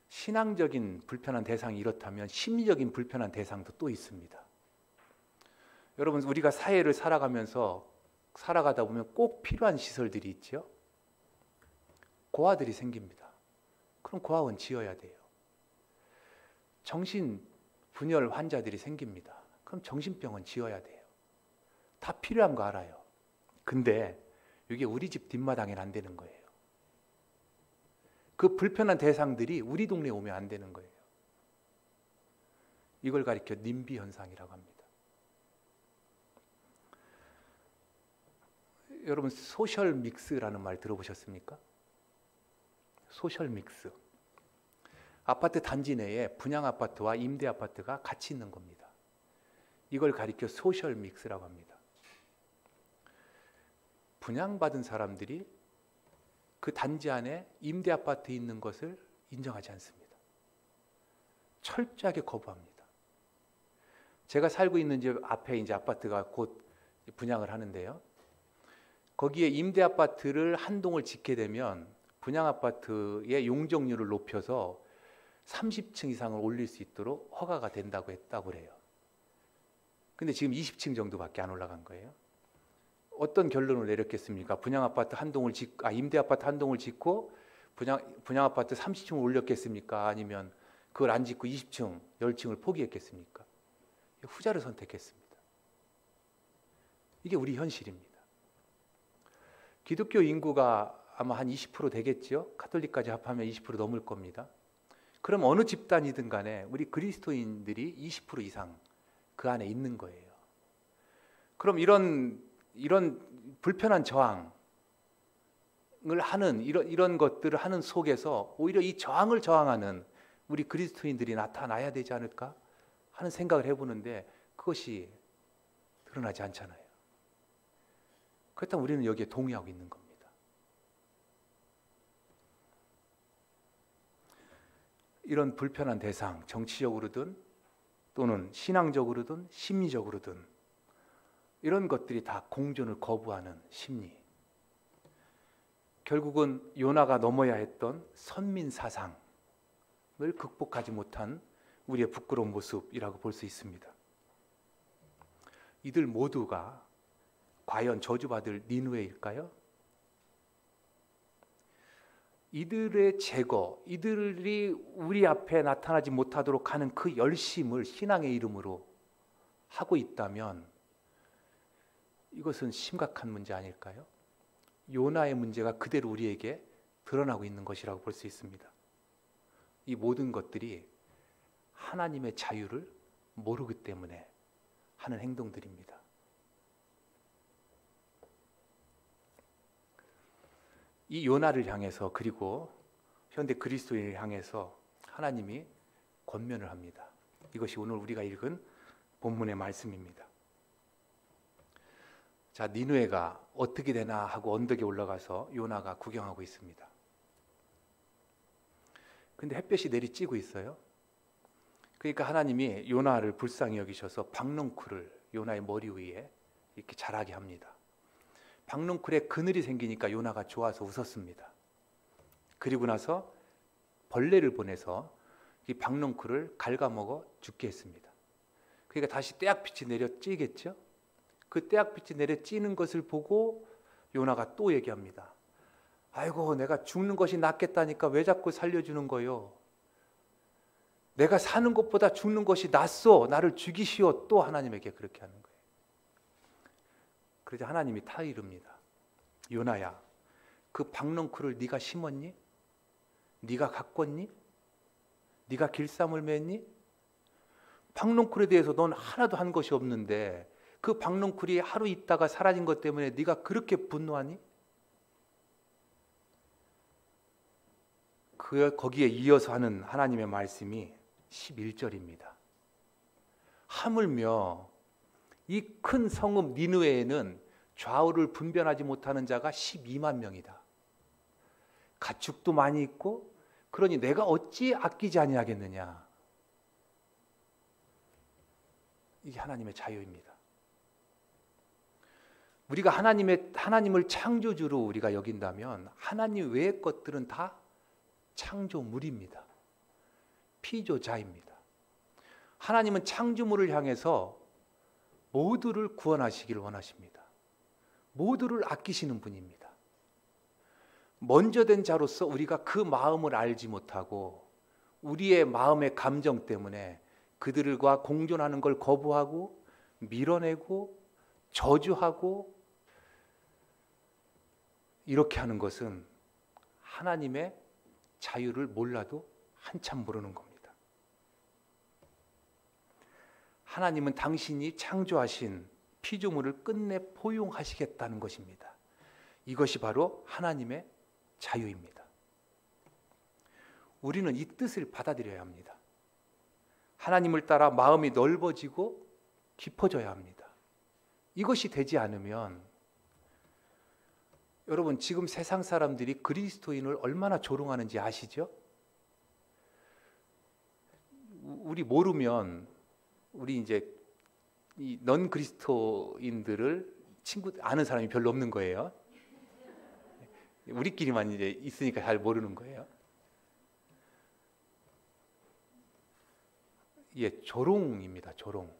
신앙적인 불편한 대상이 이렇다면 심리적인 불편한 대상도 또 있습니다. 여러분, 우리가 사회를 살아가다 보면 꼭 필요한 시설들이 있죠. 고아들이 생깁니다. 그럼 고아원 지어야 돼요. 정신분열 환자들이 생깁니다. 그럼 정신병원 지어야 돼요. 다 필요한 거 알아요. 근데 이게 우리 집 뒷마당에는 안 되는 거예요. 그 불편한 대상들이 우리 동네에 오면 안 되는 거예요. 이걸 가리켜 님비 현상이라고 합니다. 여러분 소셜 믹스라는 말 들어보셨습니까? 소셜 믹스. 아파트 단지 내에 분양 아파트와 임대 아파트가 같이 있는 겁니다. 이걸 가리켜 소셜 믹스라고 합니다. 분양받은 사람들이 그 단지 안에 임대 아파트에 있는 것을 인정하지 않습니다. 철저하게 거부합니다. 제가 살고 있는 집 앞에 이제 아파트가 곧 분양을 하는데요. 거기에 임대 아파트를 한 동을 짓게 되면 분양 아파트의 용적률을 높여서 30층 이상을 올릴 수 있도록 허가가 된다고 했다고 그래요. 근데 지금 20층 정도밖에 안 올라간 거예요. 어떤 결론을 내렸겠습니까? 분양 아파트 한 동을 임대 아파트 한 동을 짓고 분양 아파트 30층을 올렸겠습니까? 아니면 그걸 안 짓고 20층, 10층을 포기했겠습니까? 후자를 선택했습니다. 이게 우리 현실입니다. 기독교 인구가 아마 한 20% 되겠죠? 카톨릭까지 합하면 20% 넘을 겁니다. 그럼 어느 집단이든 간에 우리 그리스도인들이 20% 이상 그 안에 있는 거예요. 그럼 이런 불편한 저항을 하는 이런 것들을 하는 속에서 오히려 이 저항을 저항하는 우리 그리스도인들이 나타나야 되지 않을까 하는 생각을 해보는데 그것이 드러나지 않잖아요. 그렇다면 우리는 여기에 동의하고 있는 겁니다. 이런 불편한 대상, 정치적으로든 또는 신앙적으로든 심리적으로든 이런 것들이 다 공존을 거부하는 심리. 결국은 요나가 넘어야 했던 선민 사상을 극복하지 못한 우리의 부끄러운 모습이라고 볼 수 있습니다. 이들 모두가 과연 저주받을 니느웨일까요? 이들의 제거, 이들이 우리 앞에 나타나지 못하도록 하는 그 열심을 신앙의 이름으로 하고 있다면 이것은 심각한 문제 아닐까요? 요나의 문제가 그대로 우리에게 드러나고 있는 것이라고 볼 수 있습니다. 이 모든 것들이 하나님의 자유를 모르기 때문에 하는 행동들입니다. 이 요나를 향해서 그리고 현대 그리스도인을 향해서 하나님이 권면을 합니다. 이것이 오늘 우리가 읽은 본문의 말씀입니다. 자, 니느웨가 어떻게 되나 하고 언덕에 올라가서 요나가 구경하고 있습니다. 근데 햇볕이 내리쬐고 있어요. 그러니까 하나님이 요나를 불쌍히 여기셔서 박넝쿨을 요나의 머리 위에 이렇게 자라게 합니다. 박넝쿨에 그늘이 생기니까 요나가 좋아서 웃었습니다. 그리고 나서 벌레를 보내서 이 박넝쿨을 갉아먹어 죽게 했습니다. 그러니까 다시 떼약빛이 내려찌겠죠. 그 떼약빛이 내려찌는 것을 보고 요나가 또 얘기합니다. 아이고, 내가 죽는 것이 낫겠다니까 왜 자꾸 살려주는 거요? 내가 사는 것보다 죽는 것이 낫소. 나를 죽이시오. 또 하나님에게 그렇게 하는 거예요. 그러자 하나님이 타이릅니다. 요나야, 그 박넝쿨을 네가 심었니? 네가 가꿨니? 네가 길쌈을 맸니? 박넝쿨에 대해서 넌 하나도 한 것이 없는데 그 박넝쿨이 하루 있다가 사라진 것 때문에 네가 그렇게 분노하니? 거기에 이어서 하는 하나님의 말씀이 11절입니다. 하물며 이 큰 성읍 니느웨에는 좌우를 분별하지 못하는 자가 12만 명이다. 가축도 많이 있고 그러니 내가 어찌 아끼지 아니하겠느냐. 이게 하나님의 자유입니다. 우리가 하나님을 창조주로 우리가 여긴다면 하나님 외의 것들은 다 창조물입니다. 피조자입니다. 하나님은 창조물을 향해서 모두를 구원하시기를 원하십니다. 모두를 아끼시는 분입니다. 먼저 된 자로서 우리가 그 마음을 알지 못하고 우리의 마음의 감정 때문에 그들과 공존하는 걸 거부하고 밀어내고 저주하고 이렇게 하는 것은 하나님의 자유를 몰라도 한참 모르는 겁니다. 하나님은 당신이 창조하신 피조물을 끝내 포용하시겠다는 것입니다. 이것이 바로 하나님의 자유입니다. 우리는 이 뜻을 받아들여야 합니다. 하나님을 따라 마음이 넓어지고 깊어져야 합니다. 이것이 되지 않으면 여러분 지금 세상 사람들이 그리스도인을 얼마나 조롱하는지 아시죠? 우리 모르면 우리 이제 이 넌 그리스도인들을 아는 사람이 별로 없는 거예요. 우리끼리만 이제 있으니까 잘 모르는 거예요. 예, 조롱입니다. 조롱.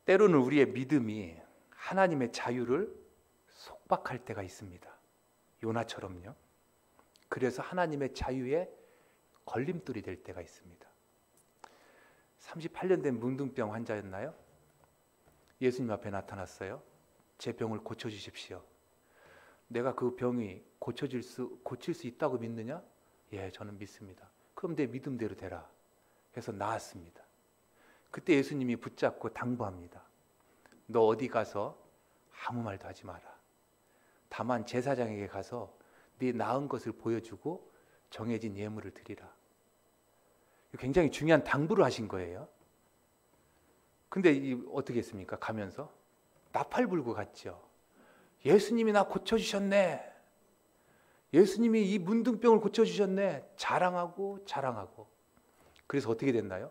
때로는 우리의 믿음이 하나님의 자유를 속박할 때가 있습니다. 요나처럼요. 그래서 하나님의 자유에 걸림돌이 될 때가 있습니다. 38년 된 문둥병 환자였나요? 예수님 앞에 나타났어요. 제 병을 고쳐주십시오. 내가 그 병이 고칠 수 있다고 믿느냐? 예, 저는 믿습니다. 그럼 내 믿음대로 되라 해서 나았습니다. 그때 예수님이 붙잡고 당부합니다. 너 어디 가서 아무 말도 하지 마라. 다만 제사장에게 가서 네 나은 것을 보여주고 정해진 예물을 드리라. 굉장히 중요한 당부를 하신 거예요. 근데 어떻게 했습니까? 가면서 나팔 불고 갔죠. 예수님이 나 고쳐주셨네. 예수님이 이 문둥병을 고쳐주셨네. 자랑하고 자랑하고. 그래서 어떻게 됐나요?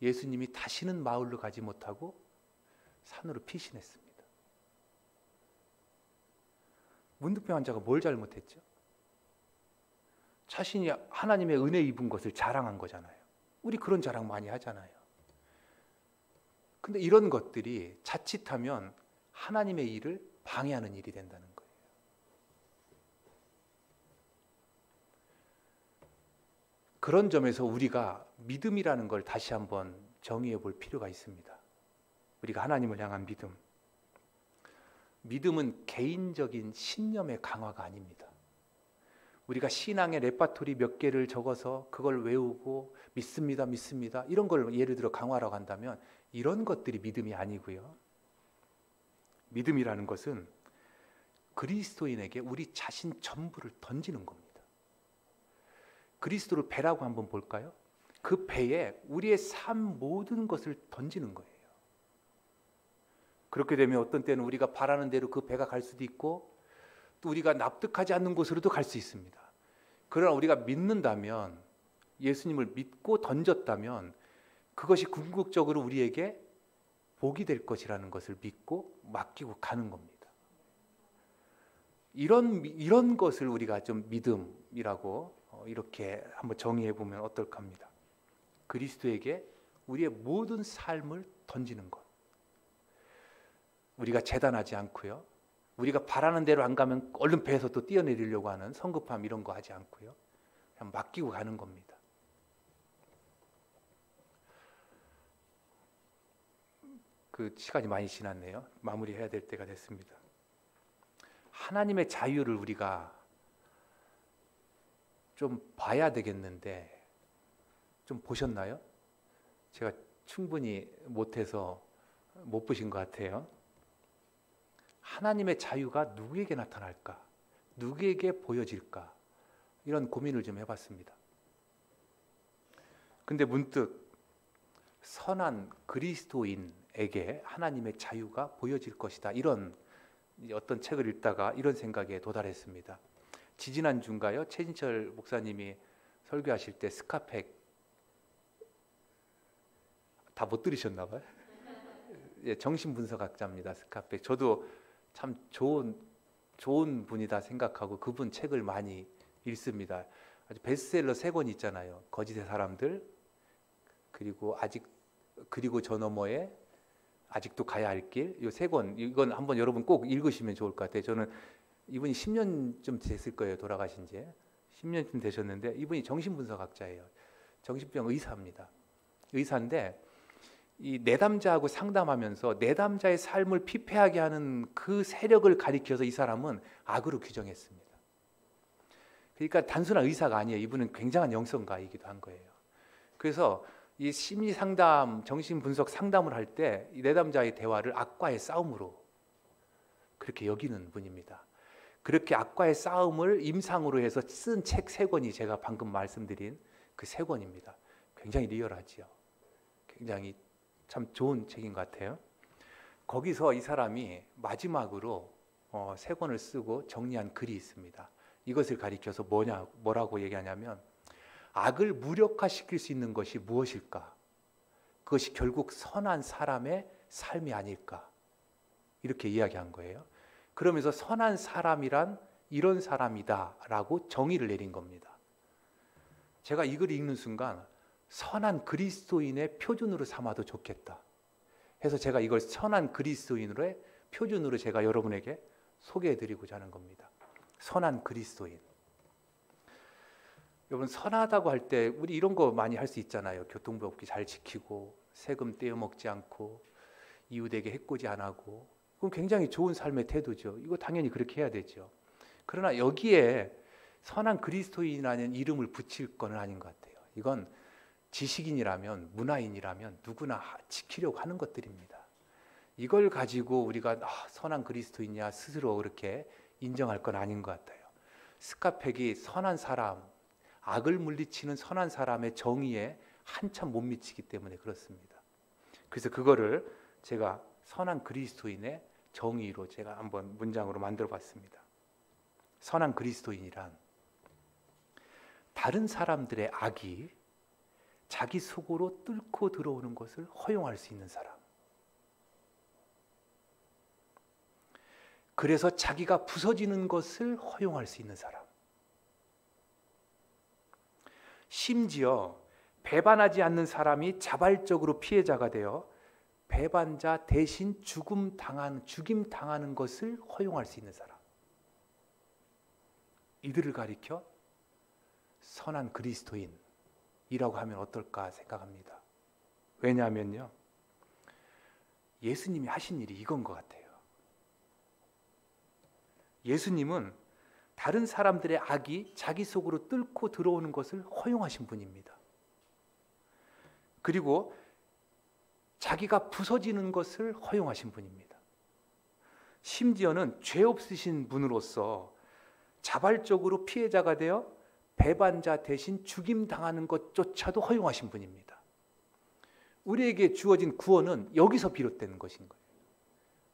예수님이 다시는 마을로 가지 못하고 산으로 피신했습니다. 문둥병 환자가 뭘 잘못했죠? 자신이 하나님의 은혜 입은 것을 자랑한 거잖아요. 우리 그런 자랑 많이 하잖아요. 근데 이런 것들이 자칫하면 하나님의 일을 방해하는 일이 된다는 거예요. 그런 점에서 우리가 믿음이라는 걸 다시 한번 정의해 볼 필요가 있습니다. 우리가 하나님을 향한 믿음. 믿음은 개인적인 신념의 강화가 아닙니다. 우리가 신앙의 레파토리 몇 개를 적어서 그걸 외우고 믿습니다, 믿습니다. 이런 걸 예를 들어 강화라고 한다면 이런 것들이 믿음이 아니고요. 믿음이라는 것은 그리스도인에게 우리 자신 전부를 던지는 겁니다. 그리스도를 배라고 한번 볼까요? 그 배에 우리의 삶 모든 것을 던지는 거예요. 그렇게 되면 어떤 때는 우리가 바라는 대로 그 배가 갈 수도 있고 또 우리가 납득하지 않는 곳으로도 갈 수 있습니다. 그러나 우리가 믿는다면, 예수님을 믿고 던졌다면 그것이 궁극적으로 우리에게 복이 될 것이라는 것을 믿고 맡기고 가는 겁니다. 이런 것을 우리가 좀 믿음이라고 이렇게 한번 정의해 보면 어떨까 합니다. 그리스도에게 우리의 모든 삶을 던지는 것. 우리가 재단하지 않고요. 우리가 바라는 대로 안 가면 얼른 배에서 또 뛰어내리려고 하는 성급함 이런 거 하지 않고요. 그냥 맡기고 가는 겁니다. 그 시간이 많이 지났네요. 마무리해야 될 때가 됐습니다. 하나님의 자유를 우리가 좀 봐야 되겠는데 좀 보셨나요? 제가 충분히 못해서 못 보신 것 같아요. 하나님의 자유가 누구에게 나타날까? 누구에게 보여질까? 이런 고민을 좀 해봤습니다. 근데 문득 선한 그리스도인에게 하나님의 자유가 보여질 것이다. 이런 어떤 책을 읽다가 이런 생각에 도달했습니다. 지지난주인가요? 최진철 목사님이 설교하실 때 스카펙 다 못 들으셨나 봐요. 예, 정신분석학자입니다. 스카펙. 저도 참 좋은 분이다 생각하고 그분 책을 많이 읽습니다. 아주 베스트셀러 3권 있잖아요. 거짓의 사람들, 그리고 저 너머에 아직도 가야 할 길. 이 3권 이건 한번 여러분 꼭 읽으시면 좋을 것 같아요. 저는 이분이 10년쯤 됐을 거예요. 돌아가신 지 10년쯤 되셨는데 이분이 정신분석학자예요. 정신병 의사입니다. 의사인데 이 내담자하고 상담하면서 내담자의 삶을 피폐하게 하는 그 세력을 가리켜서 이 사람은 악으로 규정했습니다. 그러니까 단순한 의사가 아니에요. 이분은 굉장한 영성가이기도 한 거예요. 그래서 이 심리 상담, 정신 분석 상담을 할 때 이 내담자의 대화를 악과의 싸움으로 그렇게 여기는 분입니다. 그렇게 악과의 싸움을 임상으로 해서 쓴 책 3권이 제가 방금 말씀드린 그 3권입니다. 굉장히 리얼하지요. 굉장히 참 좋은 책인 것 같아요. 거기서 이 사람이 마지막으로 3권을 쓰고 정리한 글이 있습니다. 이것을 가리켜서 뭐라고 얘기하냐면 악을 무력화시킬 수 있는 것이 무엇일까? 그것이 결국 선한 사람의 삶이 아닐까? 이렇게 이야기한 거예요. 그러면서 선한 사람이란 이런 사람이다라고 정의를 내린 겁니다. 제가 이 글을 읽는 순간 선한 그리스도인의 표준으로 삼아도 좋겠다 해서 제가 이걸 선한 그리스도인의 표준으로 제가 여러분에게 소개해드리고자 하는 겁니다. 선한 그리스도인. 여러분, 선하다고 할 때 우리 이런 거 많이 할 수 있잖아요. 교통법규 잘 지키고 세금 떼어먹지 않고 이웃에게 해코지 안 하고. 그건 굉장히 좋은 삶의 태도죠. 이거 당연히 그렇게 해야 되죠. 그러나 여기에 선한 그리스도인이라는 이름을 붙일 건 아닌 것 같아요. 이건 지식인이라면, 문화인이라면 누구나 지키려고 하는 것들입니다. 이걸 가지고 우리가 선한 그리스도인이냐 스스로 그렇게 인정할 건 아닌 것 같아요. 스카펙이 선한 사람, 악을 물리치는 선한 사람의 정의에 한참 못 미치기 때문에 그렇습니다. 그래서 그거를 제가 선한 그리스도인의 정의로 제가 한번 문장으로 만들어 봤습니다. 선한 그리스도인이란 다른 사람들의 악이 자기 속으로 뚫고 들어오는 것을 허용할 수 있는 사람. 그래서 자기가 부서지는 것을 허용할 수 있는 사람. 심지어 배반하지 않는 사람이 자발적으로 피해자가 되어 배반자 대신 죽임 당하는 것을 허용할 수 있는 사람. 이들을 가리켜 선한 그리스도인이라고 하면 어떨까 생각합니다. 왜냐하면요, 예수님이 하신 일이 이건 것 같아요. 예수님은 다른 사람들의 악이 자기 속으로 뚫고 들어오는 것을 허용하신 분입니다. 그리고 자기가 부서지는 것을 허용하신 분입니다. 심지어는 죄 없으신 분으로서 자발적으로 피해자가 되어 배반자 대신 죽임당하는 것조차도 허용하신 분입니다. 우리에게 주어진 구원은 여기서 비롯되는 것인 거예요.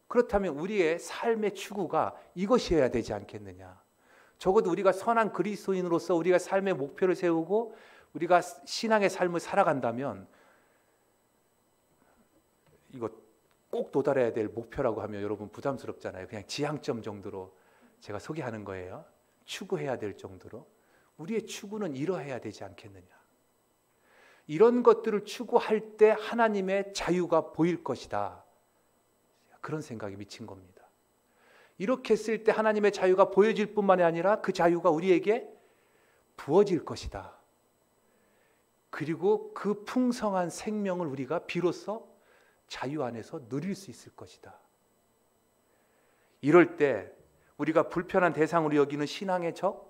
그렇다면 우리의 삶의 추구가 이것이어야 되지 않겠느냐. 적어도 우리가 선한 그리스도인으로서 우리가 삶의 목표를 세우고 우리가 신앙의 삶을 살아간다면 이거 꼭 도달해야 될 목표라고 하면 여러분 부담스럽잖아요. 그냥 지향점 정도로 제가 소개하는 거예요. 추구해야 될 정도로. 우리의 추구는 이러해야 되지 않겠느냐. 이런 것들을 추구할 때 하나님의 자유가 보일 것이다. 그런 생각이 미친 겁니다. 이렇게 했을 때 하나님의 자유가 보여질 뿐만이 아니라 그 자유가 우리에게 부어질 것이다. 그리고 그 풍성한 생명을 우리가 비로소 자유 안에서 누릴 수 있을 것이다. 이럴 때 우리가 불편한 대상으로 여기는 신앙의 적,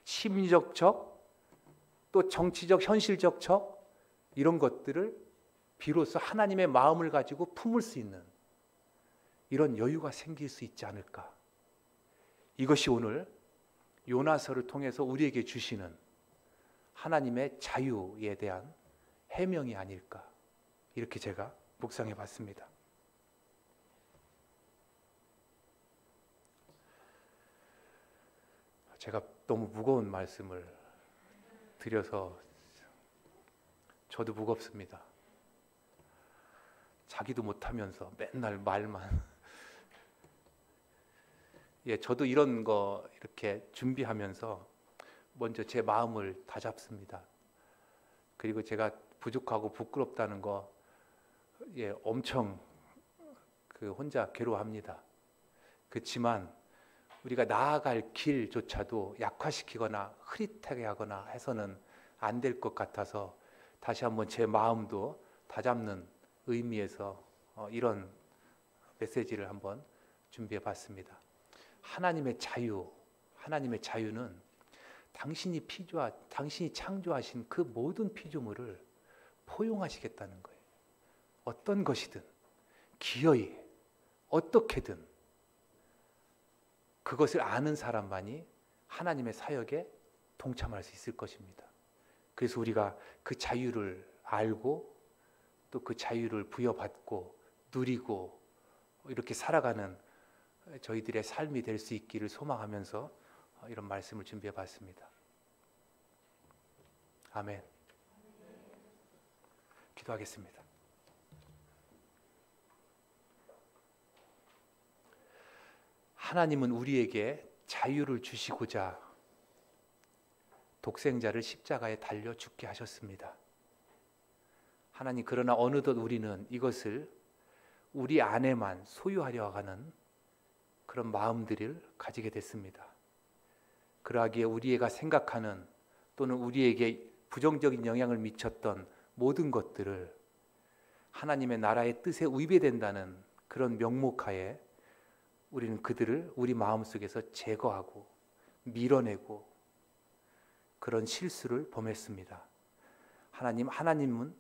심리적 적, 또 정치적, 현실적 적, 이런 것들을 비로소 하나님의 마음을 가지고 품을 수 있는 이런 여유가 생길 수 있지 않을까. 이것이 오늘 요나서를 통해서 우리에게 주시는 하나님의 자유에 대한 해명이 아닐까. 이렇게 제가 묵상해 봤습니다. 제가 너무 무거운 말씀을 드려서 저도 무겁습니다. 자기도 못하면서 맨날 말만. 저도 이런 거 이렇게 준비하면서 먼저 제 마음을 다잡습니다. 그리고 제가 부족하고 부끄럽다는 거 엄청 혼자 괴로워합니다. 그렇지만 우리가 나아갈 길조차도 약화시키거나 흐릿하게 하거나 해서는 안 될 것 같아서 다시 한번 제 마음도 다잡는 의미에서 이런 메시지를 한번 준비해 봤습니다. 하나님의 자유는 당신이 창조하신 그 모든 피조물을 포용하시겠다는 거예요. 어떤 것이든 기어이 어떻게든 그것을 아는 사람만이 하나님의 사역에 동참할 수 있을 것입니다. 그래서 우리가 그 자유를 알고 또 그 자유를 부여받고 누리고 이렇게 살아가는 저희들의 삶이 될 수 있기를 소망하면서 이런 말씀을 준비해 봤습니다. 아멘. 기도하겠습니다. 하나님은 우리에게 자유를 주시고자 독생자를 십자가에 달려 죽게 하셨습니다. 하나님, 그러나 어느덧 우리는 이것을 우리 안에만 소유하려 하는 그런 마음들을 가지게 됐습니다. 그러하기에 우리가 생각하는 또는 우리에게 부정적인 영향을 미쳤던 모든 것들을 하나님의 나라의 뜻에 위배된다는 그런 명목하에 우리는 그들을 우리 마음속에서 제거하고 밀어내고 그런 실수를 범했습니다. 하나님은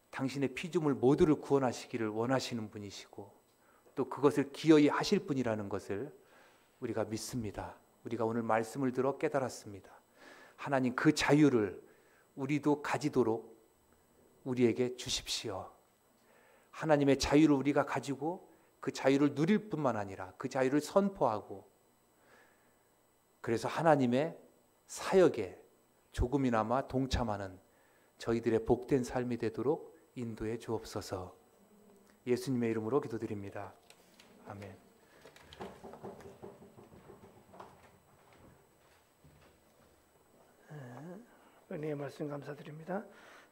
당신의 피조물 모두를 구원하시기를 원하시는 분이시고 또 그것을 기어이 하실 분이라는 것을 우리가 믿습니다. 우리가 오늘 말씀을 들어 깨달았습니다. 하나님, 그 자유를 우리도 가지도록 우리에게 주십시오. 하나님의 자유를 우리가 가지고 그 자유를 누릴 뿐만 아니라 그 자유를 선포하고 그래서 하나님의 사역에 조금이나마 동참하는 저희들의 복된 삶이 되도록 인도해 주옵소서. 예수님의 이름으로 기도드립니다. 아멘. 은혜의 말씀 감사드립니다.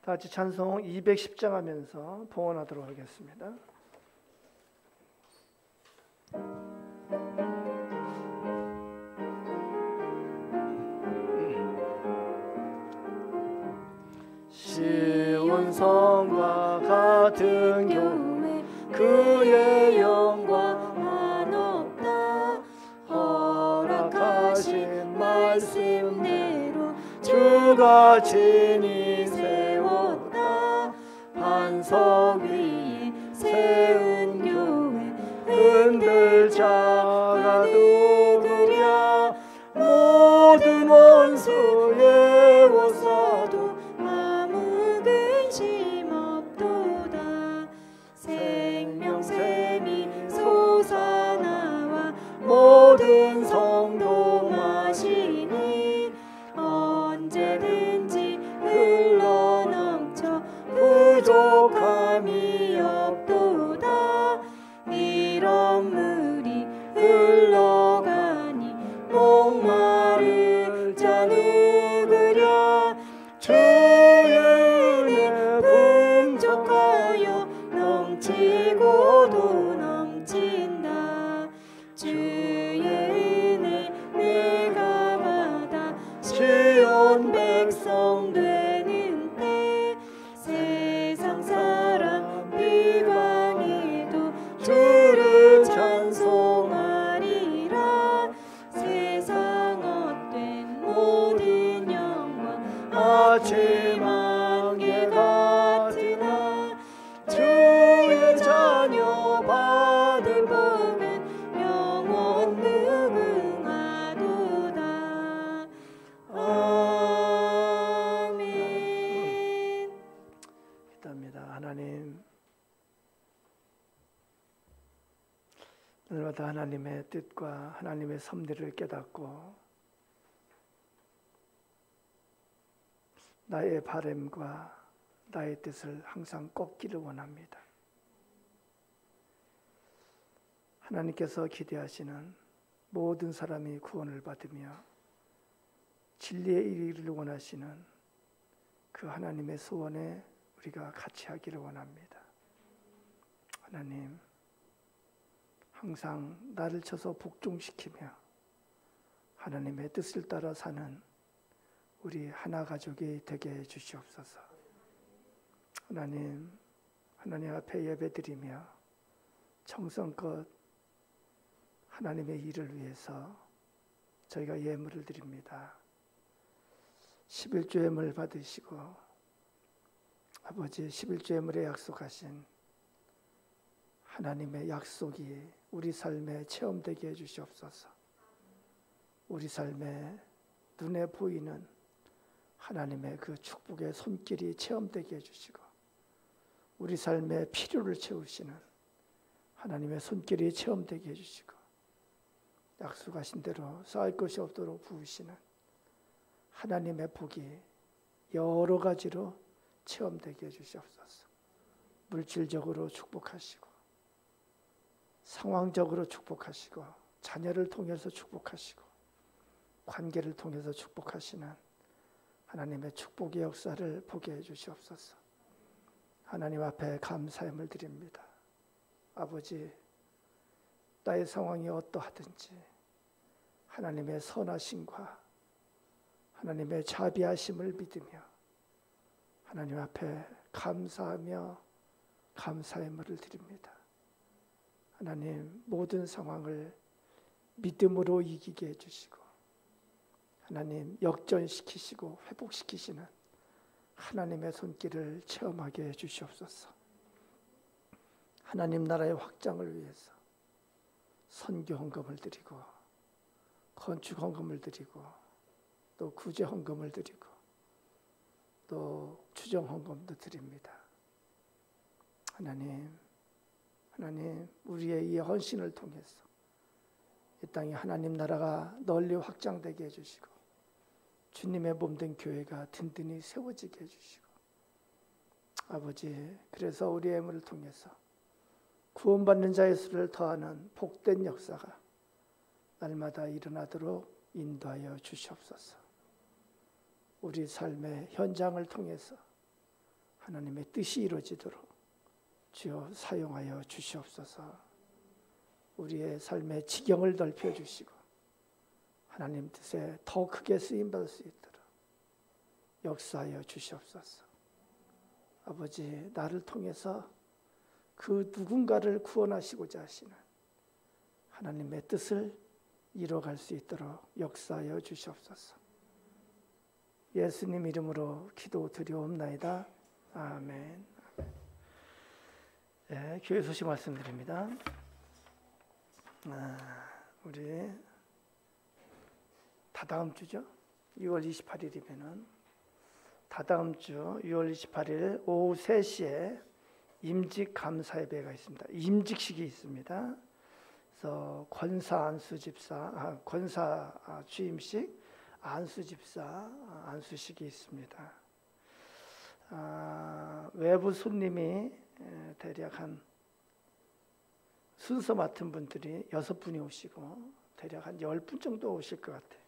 다 같이 찬송 210장 하면서 봉헌하도록 하겠습니다. 시온성과 같은 교회 그의 영광 한없다. 허락하신 말씀대로 주가 친히 세웠다. 반석 위에 세운 교회 흔들 자가 누구랴. 모든 원수 예워사도 아무 근심 없도다. 생명샘이 솟아나와 모든 성도 마시니 언제든지 흘러넘쳐 부족함이 없도다. 이런 물이 흘러가니 목마를 자 누구랴. 주의 은혜 풍족하여 넘치고도 넘친다. 주의 은혜 내가 받아 시온 백성 되는 때 세상 사람 비방해도 주를 찬송하리라. 세상 헛된 모든 영광 아침 안개 같으나 주의 자녀 받을 복은 영원 무궁하도다. 아멘. 기도합니다. 하나님, 오늘마다 하나님의 뜻과 하나님의 섭리를 깨닫고 나의 바람과 나의 뜻을 항상 꺾기를 원합니다. 하나님께서 기대하시는 모든 사람이 구원을 받으며 진리에 이르기를 원하시는 그 하나님의 소원에 우리가 같이 하기를 원합니다. 하나님, 항상 나를 쳐서 복종시키며 하나님의 뜻을 따라 사는 우리 하나 가족이 되게 해 주시옵소서. 하나님 앞에 예배드리며 정성껏 하나님의 일을 위해서 저희가 예물을 드립니다. 11조 예물 받으시고 아버지 11조 예물에 약속하신 하나님의 약속이 우리 삶에 체험되게 해주시옵소서. 우리 삶에 눈에 보이는 하나님의 그 축복의 손길이 체험되게 해주시고 우리 삶의 필요를 채우시는 하나님의 손길이 체험되게 해주시고 약속하신 대로 쌓을 것이 없도록 부으시는 하나님의 복이 여러 가지로 체험되게 해주시옵소서. 물질적으로 축복하시고 상황적으로 축복하시고 자녀를 통해서 축복하시고 관계를 통해서 축복하시는 하나님의 축복의 역사를 보게 해주시옵소서. 하나님 앞에 감사함을 드립니다. 아버지, 나의 상황이 어떠하든지 하나님의 선하심과 하나님의 자비하심을 믿으며 하나님 앞에 감사하며 감사의 물을 드립니다. 하나님, 모든 상황을 믿음으로 이기게 해주시고 하나님 역전시키시고 회복시키시는 하나님의 손길을 체험하게 해주시옵소서. 하나님 나라의 확장을 위해서 선교 헌금을 드리고 건축 헌금을 드리고 또 구제 헌금을 드리고 또 추정 헌금도 드립니다. 하나님 우리의 이 헌신을 통해서 이 땅에 하나님 나라가 널리 확장되게 해주시고 주님의 몸된 교회가 든든히 세워지게 해주시고 아버지, 그래서 우리의 예물을 통해서 구원받는 자의 수를 더하는 복된 역사가 날마다 일어나도록 인도하여 주시옵소서. 우리 삶의 현장을 통해서 하나님의 뜻이 이루어지도록 주여 사용하여 주시옵소서. 우리의 삶의 지경을 넓혀주시고 하나님 뜻에 더 크게 쓰임받을 수 있도록 역사하여 주시옵소서. 아버지, 나를 통해서 그 누군가를 구원하시고자 하시는 하나님의 뜻을 이뤄갈 수 있도록 역사하여 주시옵소서. 예수님 이름으로 기도드리옵나이다. 아멘. 네, 교회 소식 말씀드립니다. 우리 다다음 주죠. 6월 28일이면은 다다음 주 6월 28일 오후 3시에 임직 감사 예배가 있습니다. 임직식이 있습니다. 그래서 권사 안수 집사, 권사 취임식, 안수 집사 안수식이 있습니다. 외부 손님이 대략 한 순서 맡은 분들이 6분이 오시고 대략 한 10분 정도 오실 것 같아요.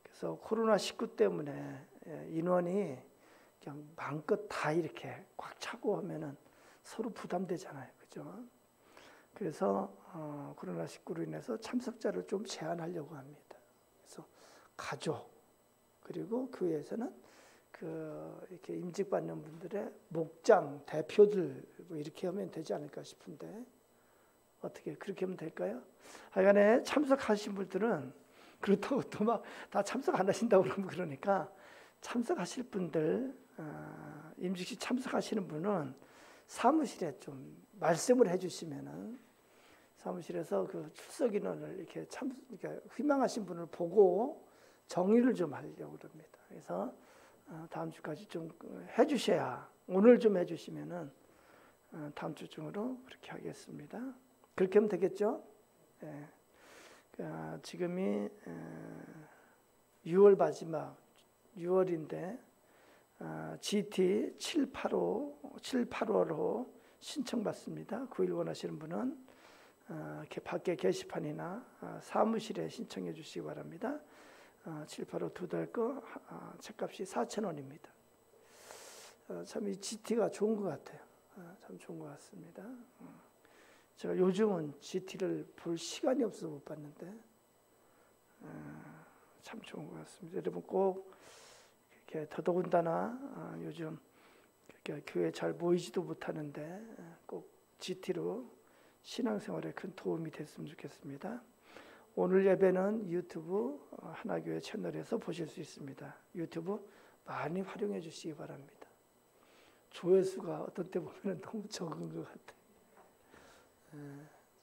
그래서 코로나19 때문에 인원이 그냥 마음껏 다 이렇게 꽉 차고 하면은 서로 부담되잖아요. 그죠? 그래서 코로나19로 인해서 참석자를 좀 제한하려고 합니다. 그래서 가족 그리고 교회에서는 이렇게 임직받는 분들의 목장 대표들 뭐 이렇게 하면 되지 않을까 싶은데 어떻게 그렇게 하면 될까요? 하여간에 참석하신 분들은 그렇다고 또 막 다 참석 안 하신다고 그러니까 참석하실 분들 임직식 참석하시는 분은 사무실에 좀 말씀을 해주시면은 사무실에서 그 출석 인원을 이렇게 그러니까 희망하신 분을 보고 정리를 좀 하려고 그럽니다. 그래서 다음 주까지 좀 해주셔야 오늘 좀 해주시면은 다음 주 중으로 그렇게 하겠습니다. 그렇게 하면 되겠죠? 네. 지금이 6월 마지막 6월인데 GT 785로 신청받습니다. 9일 원하시는 분은 밖에 게시판이나 사무실에 신청해 주시기 바랍니다. 785 두 달 거 책값이 4,000원입니다. 참 이 GT가 좋은 것 같아요. 참 좋은 것 같습니다. 제가 요즘은 GT를 볼 시간이 없어서 못 봤는데 참 좋은 것 같습니다. 여러분 꼭 이렇게 더더군다나 요즘 교회 잘 모이지도 못하는데 꼭 GT로 신앙생활에 큰 도움이 됐으면 좋겠습니다. 오늘 예배는 유튜브 하나교회 채널에서 보실 수 있습니다. 유튜브 많이 활용해 주시기 바랍니다. 조회수가 어떤 때 보면 너무 적은 것 같아요.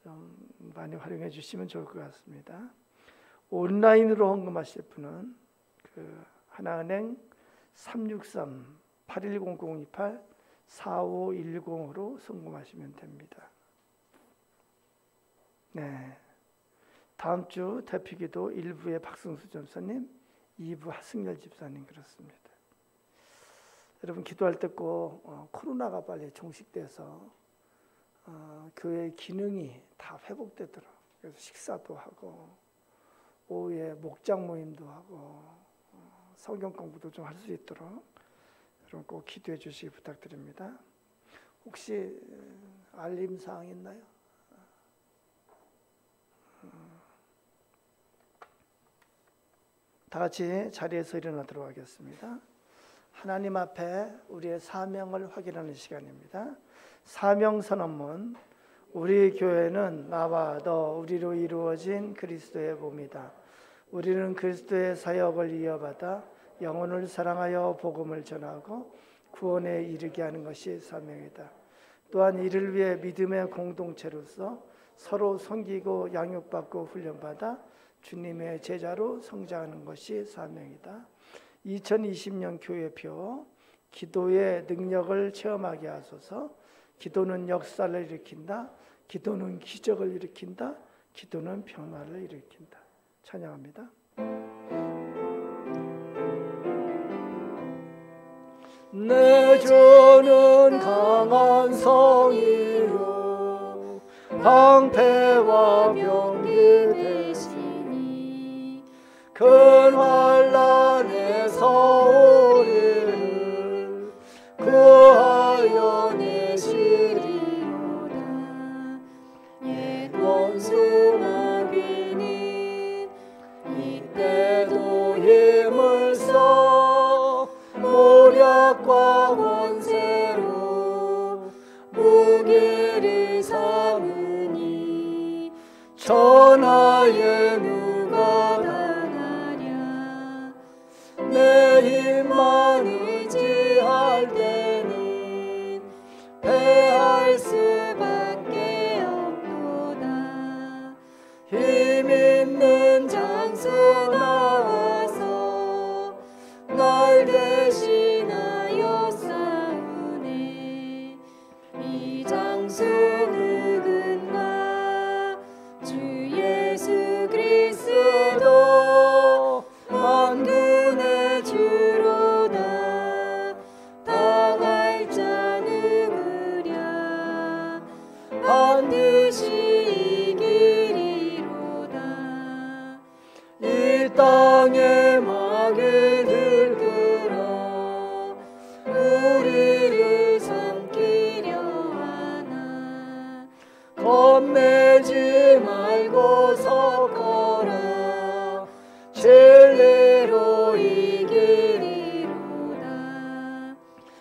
좀 많이 활용해 주시면 좋을 것 같습니다. 온라인으로 헌금하실 분은 하나은행 363-810028-4510으로 송금하시면 됩니다. 네, 다음 주 대피기도 1부의 박승수 전사님, 2부 하승열 집사님 그렇습니다. 여러분 기도할 때 꼭 코로나가 빨리 종식돼서 교회 기능이 다 회복되도록, 그래서 식사도 하고 오후에 목장 모임도 하고 성경 공부도 좀 할 수 있도록 여러분 꼭 기도해 주시기 부탁드립니다. 혹시 알림 사항 있나요? 다 같이 자리에서 일어나도록 하겠습니다. 하나님 앞에 우리의 사명을 확인하는 시간입니다. 사명 선언문. 우리 교회는 나와 너 우리로 이루어진 그리스도의 몸이다. 우리는 그리스도의 사역을 이어받아 영혼을 사랑하여 복음을 전하고 구원에 이르게 하는 것이 사명이다. 또한 이를 위해 믿음의 공동체로서 서로 섬기고 양육받고 훈련받아 주님의 제자로 성장하는 것이 사명이다. 2020년 교회표. 기도의 능력을 체험하게 하소서. 기도는 역사를 일으킨다. 기도는 기적을 일으킨다. 기도는 변화를 일으킨다. 찬양합니다. 내 주는 강한 성이요 방패와 병기 되시니 큰 환난에서 우리를 구하여 내시리로다. 옛 원수 마귀는 이때도 힘을 써 모략과 권세로 무기를 삼으니 전하에 누가 당하랴. 내 힘만 의지할 때는 패할 수밖에 없도다. 힘 있는 장수 나와서 날 대신하여 싸우네. 이 장수 누군가 주 예수 그리스도 만군의 주로다. 당할 자 누구랴. 반드시 이기리로다. 이 땅에 막을 들들어 우리를 삼키려 하나. 겁내지 말고 섰거라. 진리로 이기리로다.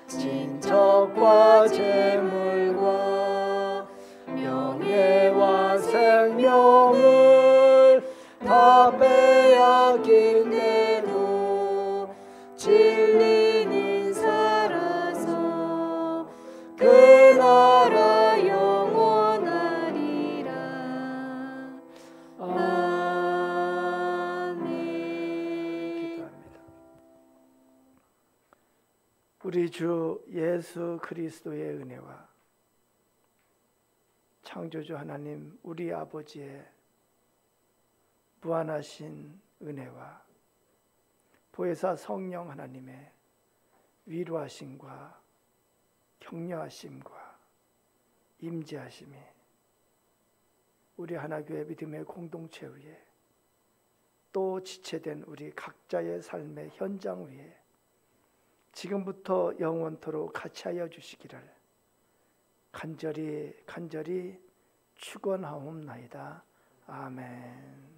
친척과 재물과 명예와 생명을 다 빼앗긴데도 진리는 살아서 그 나라 영원하리라. 아멘. 기도합니다. 우리 주 예수 그리스도의 은혜와 창조주 하나님 우리 아버지의 무한하신 은혜와 보혜사 성령 하나님의 위로하심과 격려하심과 임재하심이 우리 하나교회 믿음의 공동체 위에 또 지체된 우리 각자의 삶의 현장 위에 지금부터 영원토록 같이하여 주시기를 간절히 축원하옵나이다. 아멘.